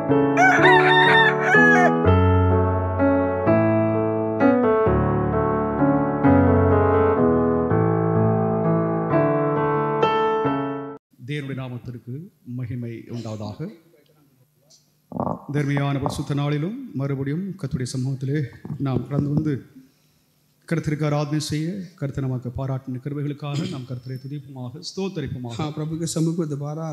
தேவனுடைய நாமத்திற்கு மகிமை உண்டாவதாக. தர்மியான பரிசுத்த நாளிலும் மறுபடியும் கர்த்தருடைய சமூகத்திலே நாம் கடந்து வந்து கர்த்தருக்கு ஆராதனை செய்ய கர்த்தர் நமக்கு பாராட்டின கிருபைகளுக்காக நாம் கர்த்தரை துதிப்போமாக, ஸ்தோத்தரிப்போமாக. हाँ, प्रभु के सम्मुख में दोबारा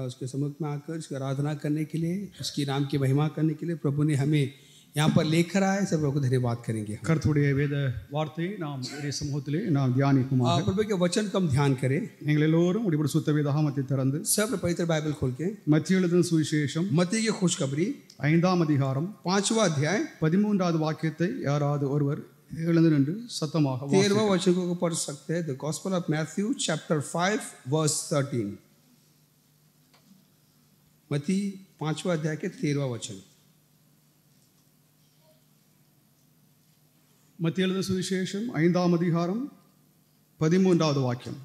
उसके सम्मुख में आकर उसकी आराधना करने के लिए, उसकी नाम की महिमा करने के लिए प्रभु ने हमें यहाँ पर लेकर आए. सब प्रभु को धन्यवाद करेंगे. கர்த்தருடைய வேத வார்த்தையை நாம் சமூகத்திலே நாம் தியானிப்போமாக. प्रभु के वचन का हम ध्यान करें. நீங்கள் எல்லோரும் உடைய சுத்த வேதாகமத்தை திறந்து सब पवित्र बाइबल खोल के மத்திய எழுதின சுவிசேஷம் मत्ती की खुशखबरी 5ஆம் அதிகாரம் 5वां अध्याय 13வது வாக்கியத்தை யாராவது ஒருவர் எழுந்து நின்று சத்தமாக 13वां वचन को पढ़ सकते हैं. The gospel of Matthew chapter 5 verse 13. मत्ती 5वां अध्याय के 13वां वचन. மத்திய எழுதின சுவிசேஷம் 5ஆம் அதிகாரம் 13வது வாக்கியம்.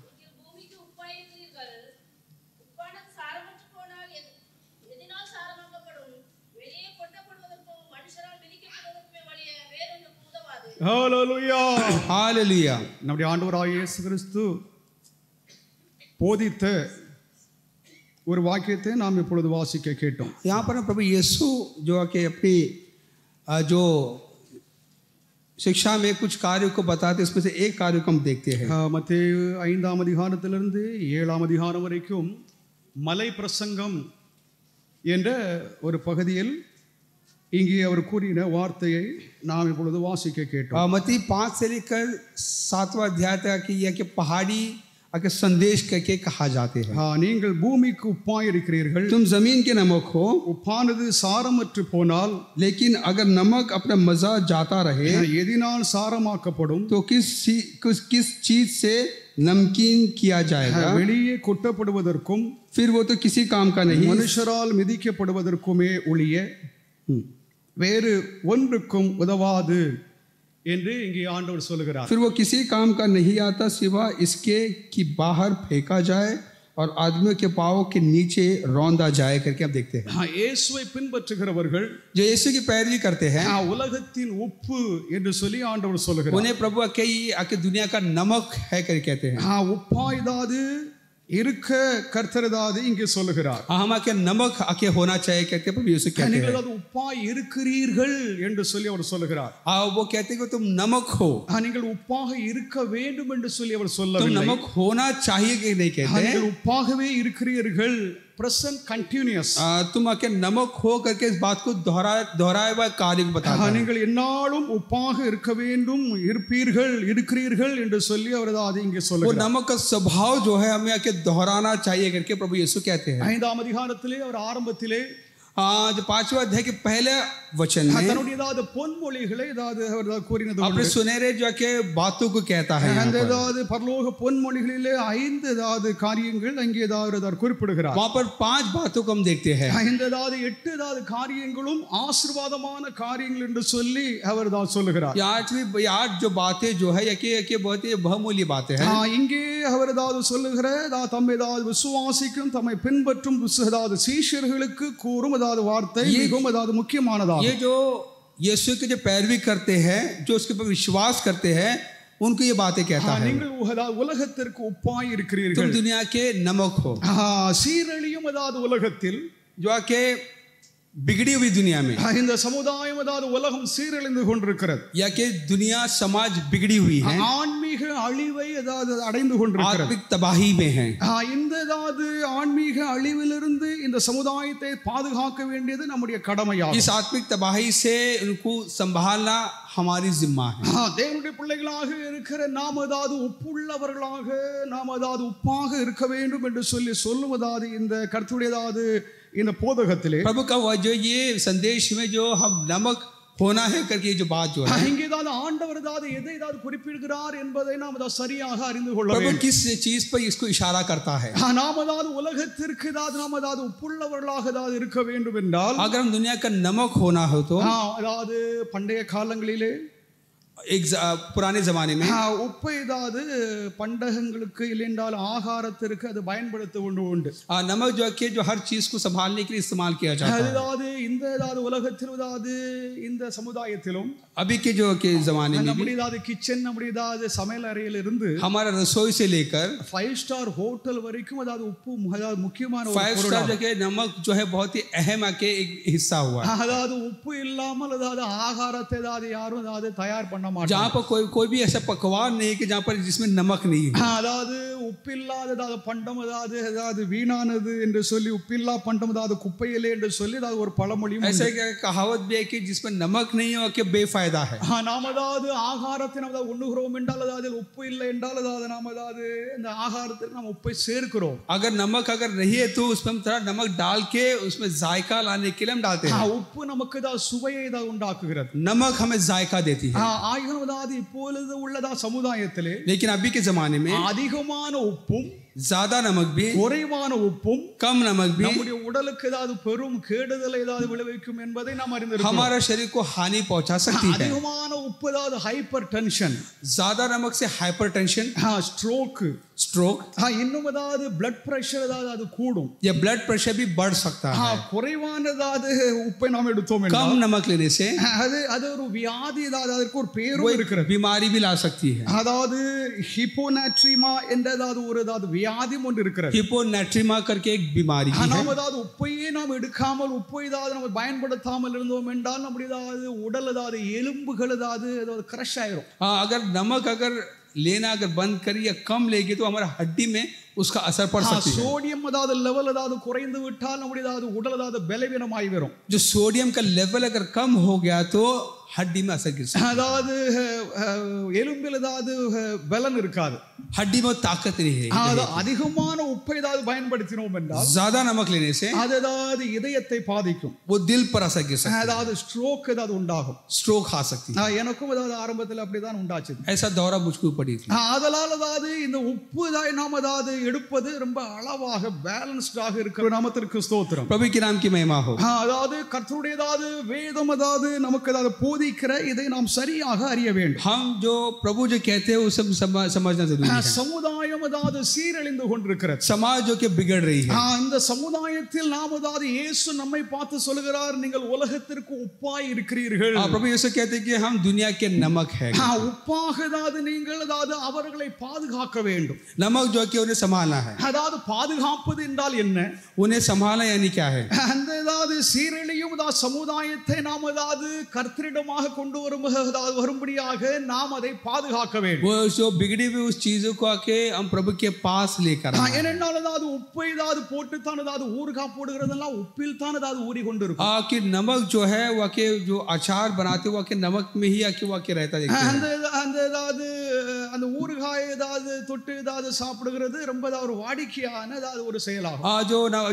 ஹalleluya हालेलुया. நம்முடைய ஆண்டவராகிய இயேசு கிறிஸ்து போதித்த ஒரு வாக்கியத்தை நாம் இப்பொழுது வாசிக்க கேட்டோம். यहाँ पर प्रभु यीशु जो कि अपनी जो शिक्षा में कुछ कार्यों को बताते, इसमें से एक कार्य को हम देखते हैं. மத்தேயு 5ஆம் அதிகாரத்திலிருந்து 7ஆம் அதிகாரம் வரைக்கும் மலை பிரசங்கம் என்ற ஒரு பகுதியில் இங்கே அவர் கூறின வார்த்தையை நாம் இப்பொழுது வாசிக்க கேட்டோம். मत्ती 5 से लेकर 7वां अध्याय तक यह कि पहाड़ी के संदेश करके कहा जाते हैं. நீங்கள் பூமிக்கு உப்பாய் இருக்கிறீர்கள். तुम जमीन के नमक हो. உப்பானது சாரமற்று போனால், लेकिन अगर नमक अपना मजा जाता रहे எதினால் சாரமாக்கப்படும்? तो किस चीज से नमकीन किया जाएगा. வெளியே கொட்டப்படுவதற்கும் फिर वो तो किसी काम का नहीं, மனுஷரால் மிதிக்கப்படுவதற்குமே ஒழிய வேறு ஒன்றுக்கும் உதவாது என்று இங்கே ஆண்டவர் சொல்கிறார். फिर वो किसी काम का नहीं आता सिवा इसके कि बाहर फेंका जाए और आदमियों के पांवों के नीचे रौंदा जाए करके आप देखते हैं. இயேசுவை பின்பற்றுகிறவர்கள் जो यीशु की पैरवी करते हैं, உலகத்தின் உப்பு என்று சொல்லி ஆண்டவர் சொல்கிறார். उन्हें प्रभु आके दुनिया का नमक है करके कहते हैं. உப்பாய்தாது இருக்க கர்த்தரதாது இங்கே சொல்லுகிறார். हम आके नमक आके होना चाहिए कहते प्रभु यीशु कहते हैं. நீங்கள் அது உப்பாய் இருக்கிறீர்கள் என்று சொல்லி அவர் சொல்லுகிறார். वो कहते हैं कि तुम नमक हो. நீங்கள் உப்பாக இருக்க வேண்டும் என்று சொல்லி அவர் तुम சொல்லவில்லை. नमक होना चाहिए कि नहीं कहते. நீங்கள் உப்பாகவே இருக்கிறீர்கள். present continuous. तुम आके नमक हो करके इस बात को दोहराए हुआ कार्य को बताता है. நீங்கள் என்னாலும் உப்பாக இருக்க வேண்டும், இருப்பீர்கள், இருக்கிறீர்கள் என்று சொல்லி அவரதாது இங்கே वो சொல்லுகிறார். नमक का स्वभाव जो है हमें आके दोहराना चाहिए करके प्रभु यीशु कहते हैं. 5ஆம் அதிகாரத்திலே அவர் ஆரம்பத்திலே जो 5वां अध्याय के पहले वचन में தன்னுடைய ஏதாவது பொன்மொழிகளை ஏதாவது அவர் கூறினது अपने सुनहरे जो के बातों को कहता है. அந்த ஏதாவது பரலோக பொன்மொழிகளிலே 5 ஏதாவது காரியங்கள் அங்கே ஏதாவது குறிப்பிடுகிறார். वहां पर 5 बातों को हम देखते हैं. இந்த ஏதாவது 8 ஏதாவது காரியங்களும் ஆசீர்வாதமான காரியங்கள் என்று சொல்லி அவர் தான் சொல்லுகிறார். 8 जो बातें जो है ये बहुत ही बहुमूल्य बातें हैं. இங்கே அவர் ஏதாவது சொல்லுகிற தம்மை ஏதாவது விசுவாசிக்கும் தம்மை பின்பற்றும் ஏதாவது சீஷர்களுக்கு கூறும் ஏதாவது வார்த்தை மிகவும் ஏதாவது முக்கியமானதாக. ये जो यीशु की जो पैरवी करते हैं, जो उसके ऊपर विश्वास करते हैं, उनको ये बातें कहता है. நீங்கள் உலகத்திற்கு உப்பாய் இருக்கிறீர்கள். तुम दुनिया के नमक हो. சீரழியும் ஏதாவது உலகத்தில் जो आके बिगड़ी हुई दुनिया में, இந்த சமுதாயம் ஏதாவது உலகம் சீரழிந்து கொண்டிருக்கிறது. या कि दुनिया समाज बिगड़ी हुई है, ஆன்மீக அழிவை ஏதாவது அடைந்து கொண்டிருக்கிறது. आत्मिक तबाही में है. இந்த ஏதாவது ஆன்மீக அழிவிலிருந்து இந்த சமுதாயத்தை பாதுகாக்க வேண்டியது நம்முடைய கடமையாகும். इस आत्मिक तबाही से उनको संभालना हमारी जिम्मा है. தேவனுடைய பிள்ளைகளாக இருக்கிற நாம் ஏதாவது உப்புள்ளவர்களாக, நாம் ஏதாவது உப்பாக இருக்க வேண்டும் என்று சொல்லுவதாவது இந்த கர்த்தருடையதாவது இந்த போதகத்திலே प्रभु का जो ये संदेश में जो हम नमक होना है करके जो बात जो है, இங்கே ஏதாவது ஆண்டவர் ஏதாவது எதை ஏதாவது குறிப்பிடுகிறார் என்பதை நாம் ஏதாவது சரியாக அறிந்து கொள்ள प्रभु வேண்டும். किस चीज पर इसको इशारा करता है. நாம் ஏதாவது உலகத்திற்கு ஏதாவது நாம் ஏதாவது உப்புள்ளவர்களாக ஏதாவது இருக்க வேண்டும் என்றால், अगर हम दुनिया का नमक होना हो तो அதாவது பண்டைய காலங்களிலே एक पुराने जमाने में உப்பு ஏதாவது பண்டகங்களுக்கு இல்லைன்றால் ஆகாரத்திற்கு அது பயன்படுத்த உண்டு. नमक जो है कि जो हर चीज को संभालने के लिए इस्तेमाल किया जाता है. அதாவது இந்த ஏதாவது உலகத்தில் ஏதாவது இந்த சமுதாயத்திலும் अभी के जो के जमाने में நம்முடைய ஏதாவது கிச்சன் நம்முடைய ஏதாவது சமையல் அறையில் இருந்து हमारा रसोई से लेकर 5 स्टार ஹோட்டல் வரைக்கும் ஏதாவது உப்பு முக்கியமான ஒரு 5 स्टार जगह नमक जो है बहुत ही अहम के एक हिस्सा हुआ है. அதாவது உப்பு இல்லாமல் ஏதாவது ஆகாரத்தை ஏதாவது யாரும் ஏதாவது தயார் பண்ண மாட்டாங்க. जहाँ पर कोई भी ऐसा पकवान नहीं कि जहाँ पर जिसमें नमक नहीं है. அதாவது உப்பில்லாத ஏதாவது பண்டம் ஏதாவது வீணானது என்று சொல்லி உப்பில்லா பண்டம் ஏதாவது குப்பையிலே என்று சொல்லி ஏதாவது ஒரு பழமொழியும் ऐसा कहावत भी है कि जिसमें नमक नहीं हो कि बेफायदा है. நாம் ஏதாவது ஆகாரத்தை நம்ம உண்ணுகிறோம் என்றால் அதாவது உப்பு இல்லை என்றால் அதாவது நாம் ஏதாவது இந்த ஆகாரத்தில் நாம் உப்பை சேர்க்கிறோம். अगर नमक अगर नहीं है तो उसमें हम थोड़ा नमक डाल के उसमें जायका लाने के लिए हम डालते हैं. உப்பு நமக்கு ஏதாவது சுவையை ஏதாவது உண்டாக்குகிறது. नमक हमें जायका देती है. ஆயினும் அதாவது இப்பொழுது உள்ளதா சமுதாயத்திலே लेकिन अभी के जमाने में அதிகமான உப்பும் ज्यादा नमक भी குறைவான உப்பும் कम नमक भी நம்முடைய உடலுக்கு ஏதாவது பெரும் கேடுதலை ஏதாவது விளைவிக்கும் என்பதை நாம் அறிந்திருக்கிறோம். हमारा शरीर को हानि पहुंचा सकती है. அதிகமான உப்பு ஏதாவது ஹைப்பர் டென்ஷன், ज्यादा नमक से हाइपरटेंशन, ஸ்ட்ரோக், இன்னும் ஏதாவது பிளட் பிரஷர் ஏதாவது அது கூடும். या ब्लड प्रेशर भी बढ़ सकता है. குறைவானதாவது உப்பை நாம் எடுத்தோம் कम नमक लेने से அது ஒரு வியாதி, ஏதாவது அதற்கு ஒரு பேரும் இருக்கிறது, बीमारी भी ला सकती है. அதாவது ஹிப்போநாட்ரிமா என்ற ஏதாவது ஒரு வியாதி ஒன்று இருக்கிறது. हिपोनेट्रिमा करके एक बीमारी है. நாம் ஏதாவது உப்பையே நாம் எடுக்காமல் உப்பை ஏதாவது நம்ம பயன்படுத்தாமல் இருந்தோம் என்றால் நம்முடைய ஏதாவது உடல் ஏதாவது எலும்புகள் ஏதாவது கிரஷ் ஆயிரும். अगर नमक अगर लेना अगर बंद करी या कम लेगी तो हमारा हड्डी में उसका असर पड़ सकती है. सोडियम ஏதாவது லெவல் ஏதாவது குறைந்து விட்டால் நம்முடைய ஏதாவது உடல் ஏதாவது பலவீனமாகி வரும். जो सोडियम का लेवल अगर कम हो गया तो हड्डी में असर गिर सकता है. அதாவது எலும்பில் ஏதாவது பலன் இருக்காது, हड्डी में ताकत नहीं है. அதிகமான உப்பை ஏதாவது பயன்படுத்தினோம் என்றால் ज्यादा नमक लेने से அது ஏதாவது இதயத்தை பாதிக்கும், वो दिल पर असर गिर सकता है. ஏதாவது ஸ்ட்ரோக் ஏதாவது உண்டாகும், स्ट्रोक आ सकती है. எனக்கும் ஏதாவது ஆரம்பத்தில் அப்படிதான் உண்டாச்சு. ऐसा दौरा मुझको पड़ी थी. அதனால ஏதாவது இந்த உப்பு நாம் ஏதாவது எடுப்பது ரொம்ப அளவாக பேலன்ஸ்டாக இருக்கிற நாமத்திற்கு ஸ்தோத்திரம். प्रभु के नाम की महिमा हो. அதாவது கர்த்தருடைய ஏதாவது வேதம் ஏதாவது நமக்கு ஏதாவது போதிக்கிற இதை நாம் சரியாக அறிய வேண்டும். हम जो प्रभु जो कहते हैं वो सब समझना जरूरी है. சமுதாயம் ஏதாவது சீரழிந்து கொண்டிருக்கிறது, समाज जो कि बिगड़ रही है. இந்த சமுதாயத்தில் நாம் ஏதாவது இயேசு நம்மை பார்த்து சொல்கிறார், நீங்கள் உலகத்திற்கு உப்பாய் இருக்கிறீர்கள். प्रभु यीशु कहते हैं कि हम दुनिया के नमक है. உப்பாக ஏதாவது நீங்கள் ஏதாவது அவர்களை பாதுகாக்க வேண்டும். नमक जो कि उन्हें संभालना है. அதாவது பாதுகாப்பது என்றால் என்ன? उन्हें संभालना यानी क्या है? அந்த ஏதாவது சீரழியும் சமுதாயத்தை நாம் ஏதாவது கர்த்தரிடமாக கொண்டு வரும்படியாக நாம் அதை பாதுகாக்க வேண்டும். वो जो बिगड़ी हुई उस चीजों को आके हम प्रभु के पास लेकर आए. ஏனென்றால் ஏதாவது உப்பை ஏதாவது போட்டு தான் ஏதாவது ஊறுகாய் போடுகிறதெல்லாம் உப்பில் தான் ஏதாவது ஊறி கொண்டு இருக்கும். कि नमक जो है वो के जो अचार बनाते वो के नमक में ही आके वो के रहता है. அந்த ஏதாவது அந்த ஊறுகாய் ஏதாவது தொட்டு ஏதாவது சாப்பிடுகிறது ரொம்ப ஒரு வாடிக்கையான ஏதாவது ஒரு செயலாகும்.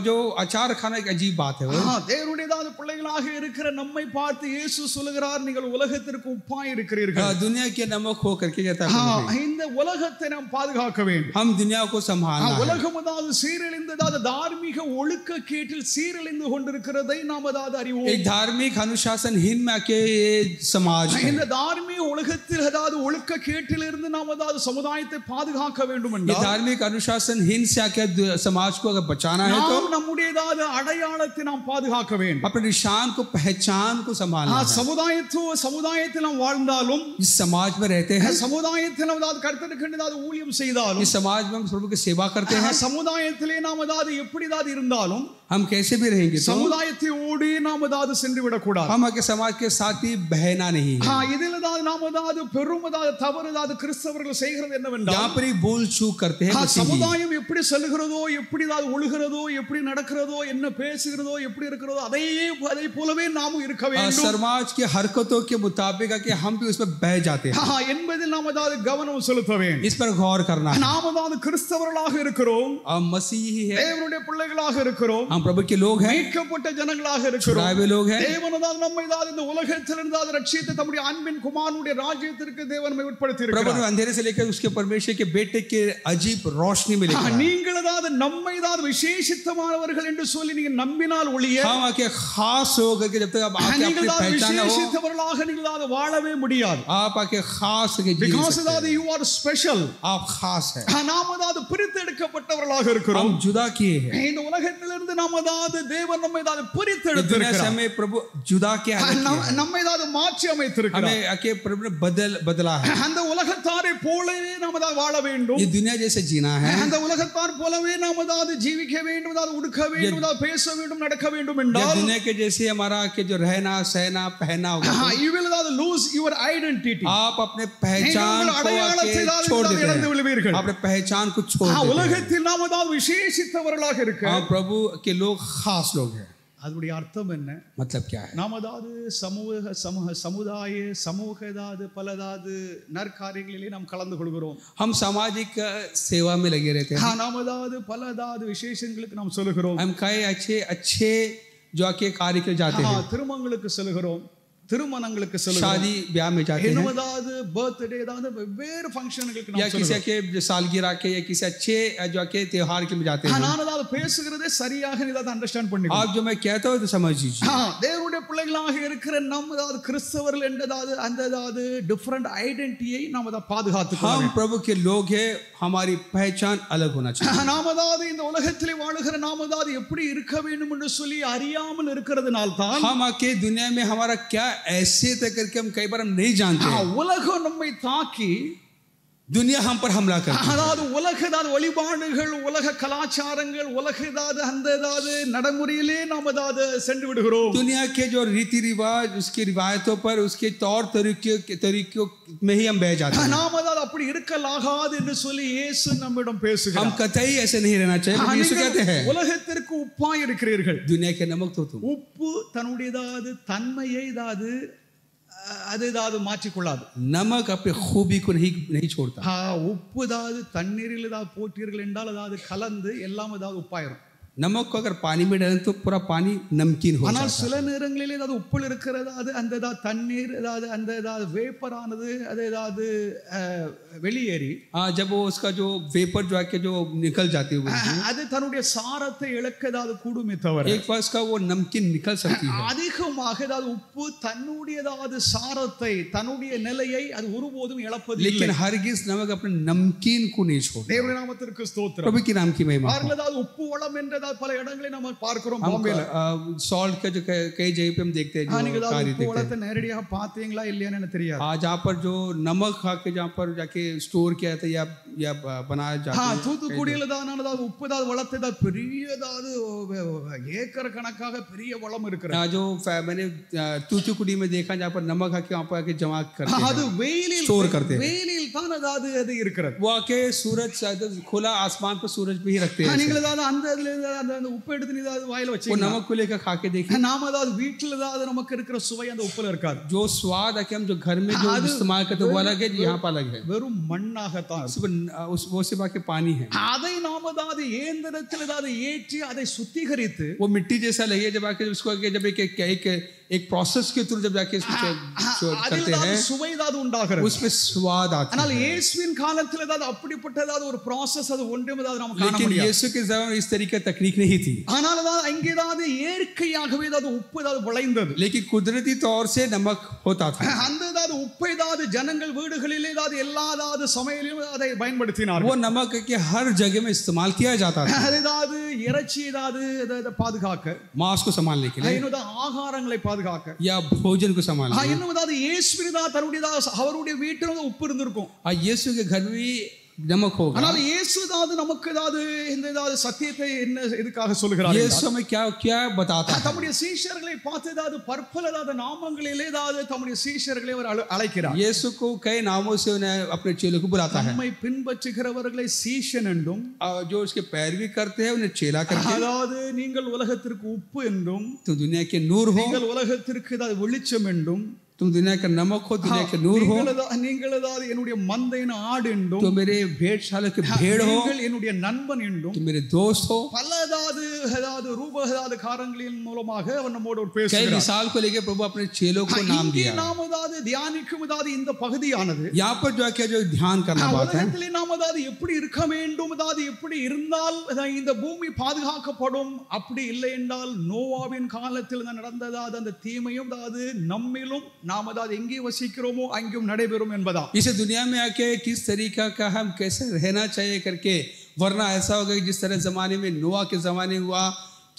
जो अचार खाना एक अजीब बात है. தேவனுடைய ஏதாவது பிள்ளைகளாக இருக்கிற நம்மை பார்த்து இயேசு சொல்கிறார், நீங்கள் உலகத்திற்கு உப்பாய் இருக்கிறீர்கள். दुनिया के नमक हो करके कहता है இந்த உலகத்தை நாம் பாதுகாக்க வேண்டும். हम दुनिया को संभालना है. உலகம் ஏதாவது சீரழிந்து ஏதாவது தார்மீக ஒழுக்க கேட்டில் சீரழிந்து கொண்டிருக்கிறதை நாம் ஏதாவது அறிவோம். एक धार्मिक अनुशासनहीन में आके समाज இந்த தார்மீக உலகத்தில் ஏதாவது ஒழுக்க கேட்டிலிருந்து நாம் ஏதாவது சமுதாயத்தை பாதுகாக்க வேண்டும் என்றால் धार्मिक अनुशासनहीन से आके समाज को अगर बचाना है तो நம்முடைய ஏதாவது அடையாளத்தை நாம் பாதுகாக்க வேண்டும். अपने निशान को पहचान को संभालना है. சமுதாயத்தில் நாம் வாழ்ந்தாலும் इस समाज में रहते हैं, சமுதாயத்தில் நாம் ஏதாவது கர்த்தருக்கு ஏதாவது ஊழியம் செய்தாலும் इस समाज में हम प्रभु की सेवा करते हैं, சமுதாயத்திலே நாம் ஏதாவது எப்படி ஏதாவது இருந்தாலும் हम कैसे भी रहेंगे तो சமுதாயத்தை ஓடி நாம் ஏதாவது சென்று விடக்கூடாது. हम आगे समाज के साथ ही बहना नहीं है. இதில் ஏதாவது நாம் ஏதாவது பெரும் ஏதாவது தவறு ஏதாவது கிறிஸ்தவர்கள் செய்கிறது என்னவென்றால் यहाँ पर एक भूल चूक करते हैं. சமுதாயம் எப்படி செல்கிறதோ, எப்படி ஏதாவது ஒழுகிறதோ, எப்படி நடக்கிறதோ, என்ன பேசுகிறதோ, எப்படி இருக்கிறதோ அதை போலவே நாமும் இருக்க வேண்டும். समाज की हरकतों के मुताबिक कि हम भी उसमें बह जाते हैं என்பதில் நாம் ஏதாவது கவனம் செலுத்த வேண்டும். इस पर गौर करना है. நாம் ஏதாவது கிறிஸ்தவர்களாக இருக்கிறோம், हम मसीही है, தேவனுடைய பிள்ளைகளாக இருக்கிறோம், हम प्रभु के लोग हैं, மீட்கப்பட்ட ஜனங்களாக இருக்கிறோம், छुड़ाए हुए लोग हैं. தேவன் நம்மை இந்த உலகத்திலிருந்து ரட்சித்து தம்முடைய அன்பின் குமாரனுடைய ராஜ்யத்திற்கு தேவன் நம்மை உட்படுத்தி இருக்கிறார். प्रभु ने अंधेरे से लेकर उसके परमेश्वर के बेटे के अजीब रोशनी में लेकर நீங்கள் ஏதாவது நம்மை ஏதாவது விசேஷித்தமானவர்கள் என்று சொல்லி நீங்க நம்பினால் ஒழிய हम आके खास होकर के जब तक आप आके நீங்கள் अपनी தான் पहचान ना हो, விசேஷித்தவர்களாக நீங்கள் தான் வாழவே முடியாது. आप आके खास होके जी नहीं Because सकते। that you are special. आप खास है, நாம் அதாவது பிரித்தெடுக்கப்பட்டவர்களாக இருக்கிறோம். हम जुदा किए हैं। இந்த உலகத்திலிருந்து நாம் அதாவது தேவன் நம்மை அதாவது इस दुनिया से பிரித்தெடுத்திருக்கிறார். हमें प्रभु जुदा किया है, நம்மை அதாவது மாற்றி அமைத்திருக்கிறார். हमें आके प्रभु ने बदला है। அந்த உலகத்தாரை போலவே நாம் அதாவது வாழ வேண்டும். ये दुनिया जैसे जीना है, அந்த உலகத்தார் போலவே நாம் அதாவது ஜீவிக்க வேண்டும், அதாவது உடுக்க வேண்டும், அதாவது பேச வேண்டும், நடக்க வேண்டும் ये என்றால் दुनिया के जैसे हमारा के जो रहना सहना पहना होगा, you will அதாவது lose your identity. आप अपने पहचान நீங்கள் को அடையாளத்தை आके அதாவது छोड़ देते இழந்து हैं, விடுவீர்கள். अपने पहचान को छोड़ देते हैं। உலகத்தில் நாம் அதாவது விசேஷித்தவர்களாக இருக்க हाँ, प्रभु के लोग खास लोग हैं। அதனுடைய அர்த்தம் என்ன? मतलब क्या है? நாம் அதாவது சமூக ஏதாவது பலதாவது நற்காரியங்களிலே நாம் கலந்து கொள்கிறோம். हम सामाजिक सेवा में लगे रहते हैं, நாம் அதாவது பலதாவது விசேஷங்களுக்கு நாம் சொல்லுகிறோம். हम कई अच्छे जो आके कार्य के जाते हैं, திருமணங்களுக்கு செல்கிறோம், திருமணங்களுக்கு செல்கிறோம், शादी ब्याह में जाते हैं, என்னதாவது பர்த்டே ஏதாவது வெவ்வேறு ஃபங்க்ஷன்களுக்கு या நாம் किसी செல்கிறோம். के सालगिरह के या किसी अच्छे जो आके त्योहार के में जाते हैं। நான் அதாவது பேசுகிறதே சரியாக ஏதாவது அண்டர்ஸ்டாண்ட் பண்ணிக்கணும். आप जो मैं कहता हूँ तो समझ लीजिए। தேவனுடைய பிள்ளைகளாக இருக்கிற நம்ம அதாவது கிறிஸ்தவர்கள் என்றதாவது அந்த அதாவது டிஃபரண்ட் ஐடென்டிட்டியை நாம் அதை பாதுகாத்துக் கொள்ள हम வேண்டும். प्रभु के लोग हैं, हमारी पहचान अलग होना चाहिए। நாம் அதாவது இந்த உலகத்திலே வாழுகிற நாம் அதாவது எப்படி இருக்க வேண்டும் என்று சொல்லி அறியாமல் இருக்கிறதுனால தான் हम आके दुनिया में हमारा क्या ऐसे तक करके हम कई बार हम नहीं जानते हैं। உலகம் நம்மை தாக்கி दुनिया हम पर हमला करती है। அதாவது உலக அதாவது வழிபாடுகள், உலக கலாச்சாரங்கள், உலக அதாவது அந்த அதாவது நடைமுறையிலே நாம் அதாவது சென்று விடுகிறோம். दुनिया के जो रीति रिवाज, उसकी रिवायतों पर, उसके तौर तरीकों में ही हम बह जाते हैं। நாம் அதாவது அப்படி இருக்கலாகாது என்று சொல்லி இயேசு நம்மிடம் பேசுகிறார். हम कतई ऐसे नहीं रहना चाहिए। यीशु कहते हैं, உலகத்திற்கு உப்பாய் இருக்கிறீர்கள். दुनिया के नमक तो तुम। உப்பு தன்னுடையதாவது தன்மையை அதாவது அது ஏதாவது மாற்றிக்கொள்ளாது. नमक अपनी खूबी को नहीं छोड़ता। உப்பு ஏதாவது தண்ணீரில் ஏதாவது போட்டீர்கள் என்றால் அதாவது கலந்து எல்லாம் ஏதாவது உப்பாயிரும். नमक को अगर पानी में डालें तो पूरा पानी नमकीन हो ஆனால் जाता சில நேரங்களில் ஏதாவது உப்புள் இருக்கிறது அது அந்த ஏதாவது தண்ணீர் ஏதாவது அந்த ஏதாவது வேப்பரானது அது ஏதாவது வெளியேறி जब वो उसका जो वेपर जो आके जो निकल जाती है, அது தன்னுடைய சாரத்தை இழக்க ஏதாவது கூடுமே தவிர एक बार उसका वो नमकीन निकल सकती है। அதிகமாக ஏதாவது உப்பு தன்னுடைய ஏதாவது சாரத்தை தன்னுடைய நிலையை அது ஒருபோதும் இழப்பது இல்லை. लेकिन हरगिज नमक अपने नमकीन को नहीं छोड़ता। தேவனுடைய நாமத்திற்கு ஸ்தோத்திரம். प्रभु के नाम की महिमा। ஏதாவது உப்பு வளம் என்ற பல இடங்களை நம்ம பார்க்கிறோம். हम பாம்பேல सॉल्ट का जो कई जगह पे हम देखते हैं, நீங்க जो ஏதாவது कार्य உப்பு देखते வளத்தை நேரடியாக பார்த்தீங்களா இல்லையான்னு எனக்கு தெரியாது. हैं। जहाँ पर जो नमक खा के जहाँ पर जाके स्टोर किया जाता है या बनाया जाता है, தூத்துக்குடியில தான் ஏதாவது உப்பு ஏதாவது வளத்தை ஏதாவது பெரிய ஏதாவது ஏக்கர் கணக்காக பெரிய வளம் இருக்கிறது. जो मैंने तूतुकुड़ी में देखा, जहाँ पर नमक खा के वहाँ पर आके जमा करते அது हैं, வெயிலில் स्टोर करते हैं। வெயிலில் தான் அதாவது அது இருக்கிறது. वो आके सूरज खुला आसमान पर सूरज पे ही रखते हैं। நீங்கள் ஏதாவது அந்த அதுல அந்த உப்பு எடுத்து நீ ஏதாவது வாயில वो வச்சீங்க नमक को लेकर खा के देखिए, நாம अதாவது வீட்டில் ஏதாவது நமக்கு இருக்கிற சுவை அந்த உப்புல இருக்காது. जो स्वाद आके हम जो घर में जो इस्तेमाल करते हैं वो अलग है, यहाँ पर अलग है। வெறும் மண்ணாகத்தான் वो सिर्फ आके पानी है। அதை நாம அதாவது இயந்திரத்தில் ஏதாவது ஏற்றி அதை சுத்திகரித்து वो मिट्टी जैसा लगे जब आके उसको आके जब एक प्रोसेस के थ्रू जब जाके करते हैं, சுவை ஏதாவது உண்டாகிறது. उसमें स्वाद आता ஆனால் है। இயேசுவின் காலத்தில் ஏதாவது அப்படிப்பட்ட ஏதாவது ஒரு ப்ராசஸ் அது ஒன்றும் ஏதாவது நமக்கு காண लेकिन முடியாது. यीशु के ज़माने में इस तरीके तकनीक नहीं थी। ஆனால் அதாவது அங்கே ஏதாவது இயற்கையாகவே ஏதாவது உப்பு ஏதாவது விளைந்தது. लेकिन कुदरती तौर से नमक होता था। அந்த ஏதாவது உப்பை ஏதாவது ஜனங்கள் வீடுகளிலே ஏதாவது எல்லா ஏதாவது சமையலிலும் அதை பயன்படுத்தினார்கள். वो नमक के हर जगह में इस्तेमाल किया जाता था, அது ஏதாவது இறைச்சி ஏதாவது பாதுகாக்க, मांस को संभालने के लिए இன்னும் ஆகாரங்களை பாதுகாக்க, या भोजन को संभालने के लिए। இன்னும் ஏதாவது இயேசுவின் தன்னுடைய அவருடைய வீட்டில் உப்பு இருந்திருக்கும். यीशु के घर में नमक होगा। ஆனால் இயேசு ஏதாவது நமக்கு ஏதாவது இந்த ஏதாவது சத்தியத்தை என்ன எதுக்காக சொல்கிறார்? यीशु हमें क्या बताता है? தம்முடைய சீஷர்களை பார்த்து ஏதாவது பற்பல ஏதாவது நாமங்களிலே ஏதாவது தம்முடைய சீஷர்களை அவர் அழைக்கிறார். यीशु को कई नामों से उन्हें अपने चेलों को बुलाता है। நம்மை பின்பற்றுகிறவர்களை சீஷன் என்றும், जो उसके पैरवी करते हैं उन्हें चेला करके, அதாவது நீங்கள் உலகத்திற்கு உப்பு என்றும், तो दुनिया के नूर हो, நீங்கள் உலகத்திற்கு ஏதாவது வெளிச்சம் என்றும், तुम दुनिया का नमक हो, दुनिया के नूर हो। நீங்கள் ஏதாவது என்னுடைய மந்தையின் ஆடு என்றும், तुम मेरे भेड़शाला के भेड़ हो, நீங்கள் என்னுடைய நண்பன் என்றும், तुम मेरे दोस्त हो। பல ஏதாவது காரங்களின் மூலமாக அவர் நம்மோடு कई பேசுகிறார். मिसाल को लेकर प्रभु अपने चेलों को नाम இங்கே दिया। நாம் ஏதாவது தியானிக்கும் ஏதாவது இந்த பகுதியானது यहाँ पर जो ध्यान करना बात है, உலகத்திலே நாம் ஏதாவது எப்படி இருக்க வேண்டும், ஏதாவது எப்படி இருந்தால் இந்த பூமி பாதுகாக்கப்படும், அப்படி இல்லை என்றால் நோவாவின் காலத்தில் நடந்ததாவது அந்த தீமையும் அதாவது நம்மிலும் நாம் அதாவது எங்கே வசிக்கிறோமோ அங்கேயும் நடைபெறும் என்பதா. इस दुनिया में आके किस तरीका का हम कैसे रहना चाहिए करके, वरना ऐसा होगा कि जिस तरह जमाने में नोआ के जमाने हुआ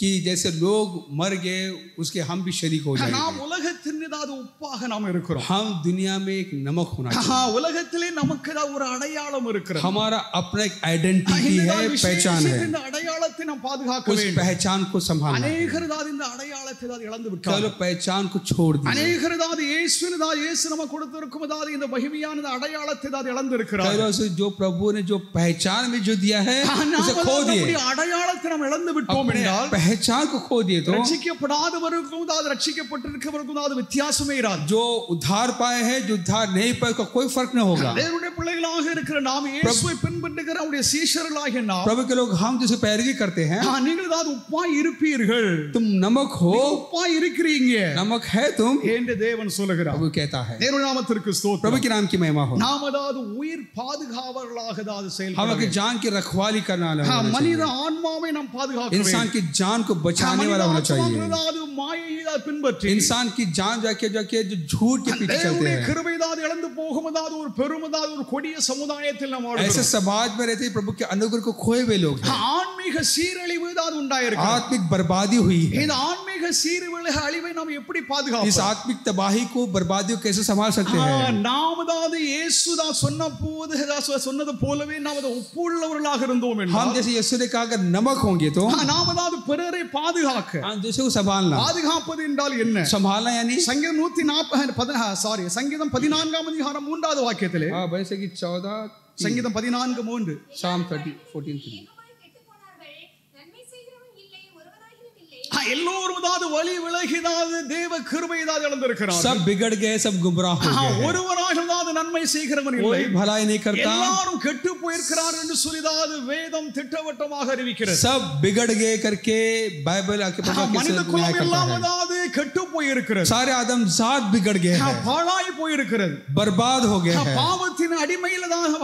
कि जैसे लोग मर गए उसके हम भी शरीक हो जाएंगे। நாம் உலகத்தின் ஏதாவது உப்பாக நாம் இருக்கிறோம். हम दुनिया में एक नमक होना चाहिए। உலகத்திலே நமக்கு ஒரு அடையாளம் இருக்கிறது. हमारा अपना एक आइडेंटिटी है, पहचान है। இந்த அடையாளத்தை நாம் பாதுகாக்க उस வேண்டும். पहचान को संभालना है। अनेகர் இந்த அடையாளத்தை இழந்து விட்டார்கள். चलो पहचान को छोड़ दिए। अनेகர் இயேசு நமக்கு கொடுத்திருக்கும் இந்த மகிமையான அடையாளத்தை இழந்து இருக்கிறார்கள். जो प्रभु ने जो पहचान में जो दिया है उसे खो दिए। அடையாளத்தை நாம் இழந்து விட்டோம் என்றால், पहचान को खो दिए तो ரட்சிக்கப்படாதவருக்கும் ரட்சிக்கப்பட்டிருக்கிறவருக்கும் வித்தியாசமே இராது. जो उद्धार पाए हैं, जो उद्धार नहीं पाए, का कोई फर्क न होगा। தேவனுடைய பிள்ளைகளாக இருக்கிற நாம், இயேசுவை பின்பற்றுகிற அவருடைய சீஷர்களாகிய நாம், प्रभु के लोग हम जैसे पैरवी करते हैं, நீங்கள் ஏதாவது உப்பாய் இருப்பீர்கள், तुम नमक हो, உப்பாய் இருக்கிறீங்க, नमक है तुम என்று தேவன் சொல்லுகிறார். प्रभु कहता है। தேவனுடைய நாமத்திற்கு ஸ்தோத்திரம். प्रभु के नाम की महिमा हो। நாம் ஏதாவது உயிர் பாதுகாவலர்களாக ஏதாவது हम செயல்பட अपनी जान की रखवाली करने वाला होना चाहिए। மனித ஆன்மாவை நாம் பாதுகாக்க வேண்டும். इंसान की जान को बचाने वाला होना चाहिए। ஏதாவது மாயையை பின்பற்றி इंसान की जान जाके जो झूठ के पीछे चलते हैं, கிருபை ஏதாவது இழந்து போகும், ஏதாவது ஒரு பெரும் ஏதாவது ஒரு கொடிய சமுதாயத்தில் நாம் ऐसे வாழ்கிறோம். समाज में रहते प्रभु के अनुग्रह को खोए हुए लोग हैं। ஆன்மீக சீரழிவு ஏதாவது உண்டாயிருக்கு. आत्मिक बर्बादी हुई है। இந்த ஆன்மீக சீரழிவு அழிவை நாம் எப்படி इस பாதுகாப்போம்? आत्मिक तबाही को, बर्बादी को कैसे संभाल सकते हैं? நாம் ஏதாவது இயேசுதான் சொன்னது போலவே நாம் உப்புள்ளவர்களாக இருந்தோம் என்றால், हम जैसे यीशु ने कहा अगर नमक होंगे तो நாம் ஏதாவது பிறரை பாதுகாக்க, दूसरे को संभालना। பாதுகாப்பது என்றால் என்ன? संभालना यानी சங்கீதம் 140 சங்கீதம் 14 அதிகாரம் 3வது வாக்கியத்திலே, वैसे कि 14 சங்கீதம் 14:3, Psalm 14:3 எல்லோரும் ஏதாவது வழி விலகிதாவது தேவ கிருபை ஏதாவது இழந்திருக்கிறார்கள். सब बिगड़ गए, सब गुमराह हो गए। ஒருவராக ஏதாவது நன்மை செய்கிறவன் இல்லை, कोई भलाई नहीं करता। எல்லாரும் கெட்டு போயிருக்கிறார் என்று சொல்லிதாவது வேதம் திட்டவட்டமாக அறிவிக்கிறது. सब बिगड़ गए करके बाइबल आके प्रभु के மனித साथ न्याय குலம் எல்லாம் करता है। ஏதாவது கெட்டு போயிருக்கிறது, सारे आदम जात बिगड़ गए हैं, பாழாய் போயிருக்கிறது, बर्बाद हो गए हैं, பாவத்தின்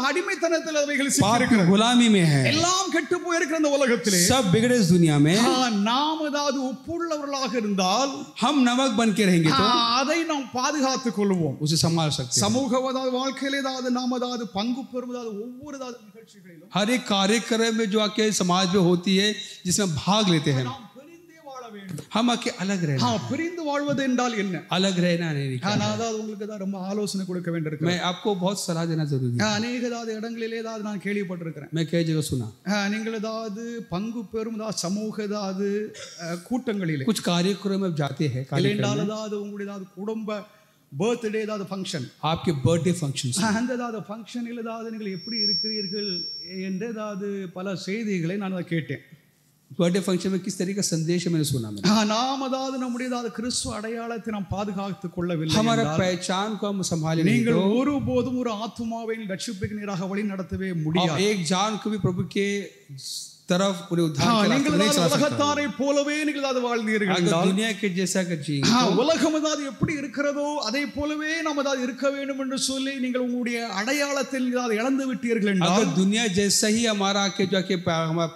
அடிமைத்தனத்தில் அவைகள் पाप की சிக்கியிருக்கிறது, गुलामी में है। எல்லாம் கெட்டு போயிருக்கிற இந்த உலகத்திலே सब बिगड़े इस दुनिया में நாம் ஏதாவது உப்புள்ளவர்களாக இருந்தால், हम नमक बन के रहेंगे तो அதை நாம் பாதுகாத்துக் கொள்வோம். उसे संभाल सकते हैं। சமூக வாழ்க்கையில ஏதாவது நாம் ஏதாவது பங்கு பெறுவதாவது ஒவ்வொரு நிகழ்ச்சிகளிலும் हर एक कार्यक्रम में जो आके समाज में होती है, जिसमें भाग लेते हैं, நாம் பிரிந்தே வாழ வேண்டும். हम आके अलग रहना। பிரிந்து வாழ்வது என்றால் என்ன? अलग रहना नहीं। நான் அதாவது உங்களுக்கு தான் ரொம்ப ஆலோசனை கொடுக்க வேண்டியிருக்கு. मैं आपको बहुत सलाह देना जरूरी है। அநேக ஏதாவது இடங்களிலே ஏதாவது நான் கேள்விப்பட்டிருக்கிறேன். मैं कई जगह सुना, நீங்கள் ஏதாவது பங்கு பெறும் ஏதாவது சமூக ஏதாவது கூட்டங்களிலே, कुछ कार्यक्रम में जाते हैं, இல்லைஎன்றால் ஏதாவது உங்களுடைய ஏதாவது குடும்ப பர்த்டே ஏதாவது ஃபங்க்ஷன், आपके बर्थडे फंक्शन, அந்த ஏதாவது ஃபங்க்ஷனில் ஏதாவது நீங்கள் எப்படி இருக்கிறீர்கள் என்று ஏதாவது பல செய்திகளை நான் அதை கேட்டேன். बर्थडे फंक्शन में किस तरीके का संदेश मैंने सुना। நாம் அதாவது நம்முடைய ஏதாவது கிறிஸ்துவ அடையாளத்தை நாம் பாதுகாத்துக் கொள்ளவில்லை, हमारा पहचान को हम संभाले नहीं நீங்கள் तो ஒருபோதும் ஒரு ஆத்துமாவை ரட்சிப்புக்கு நேராக வழி நடத்தவே முடியாது. एक जान को भी प्रभु के तरफ पूरे उद्धार के रास्ते नहीं चला सकता। உலகத்தாரை போலவே நீங்கள் ஏதாவது வாழ்ந்தீர்கள் என்றால், दुनिया के जैसा कर जी உலகம் ஏதாவது எப்படி இருக்கிறதோ அதே போலவே நாம் ஏதாவது இருக்க வேண்டும் என்று சொல்லி நீங்கள் உங்களுடைய அடையாளத்தில் ஏதாவது இழந்து விட்டீர்கள் என்றால், अगर दुनिया जैसा ही हमारा के जो के हमारा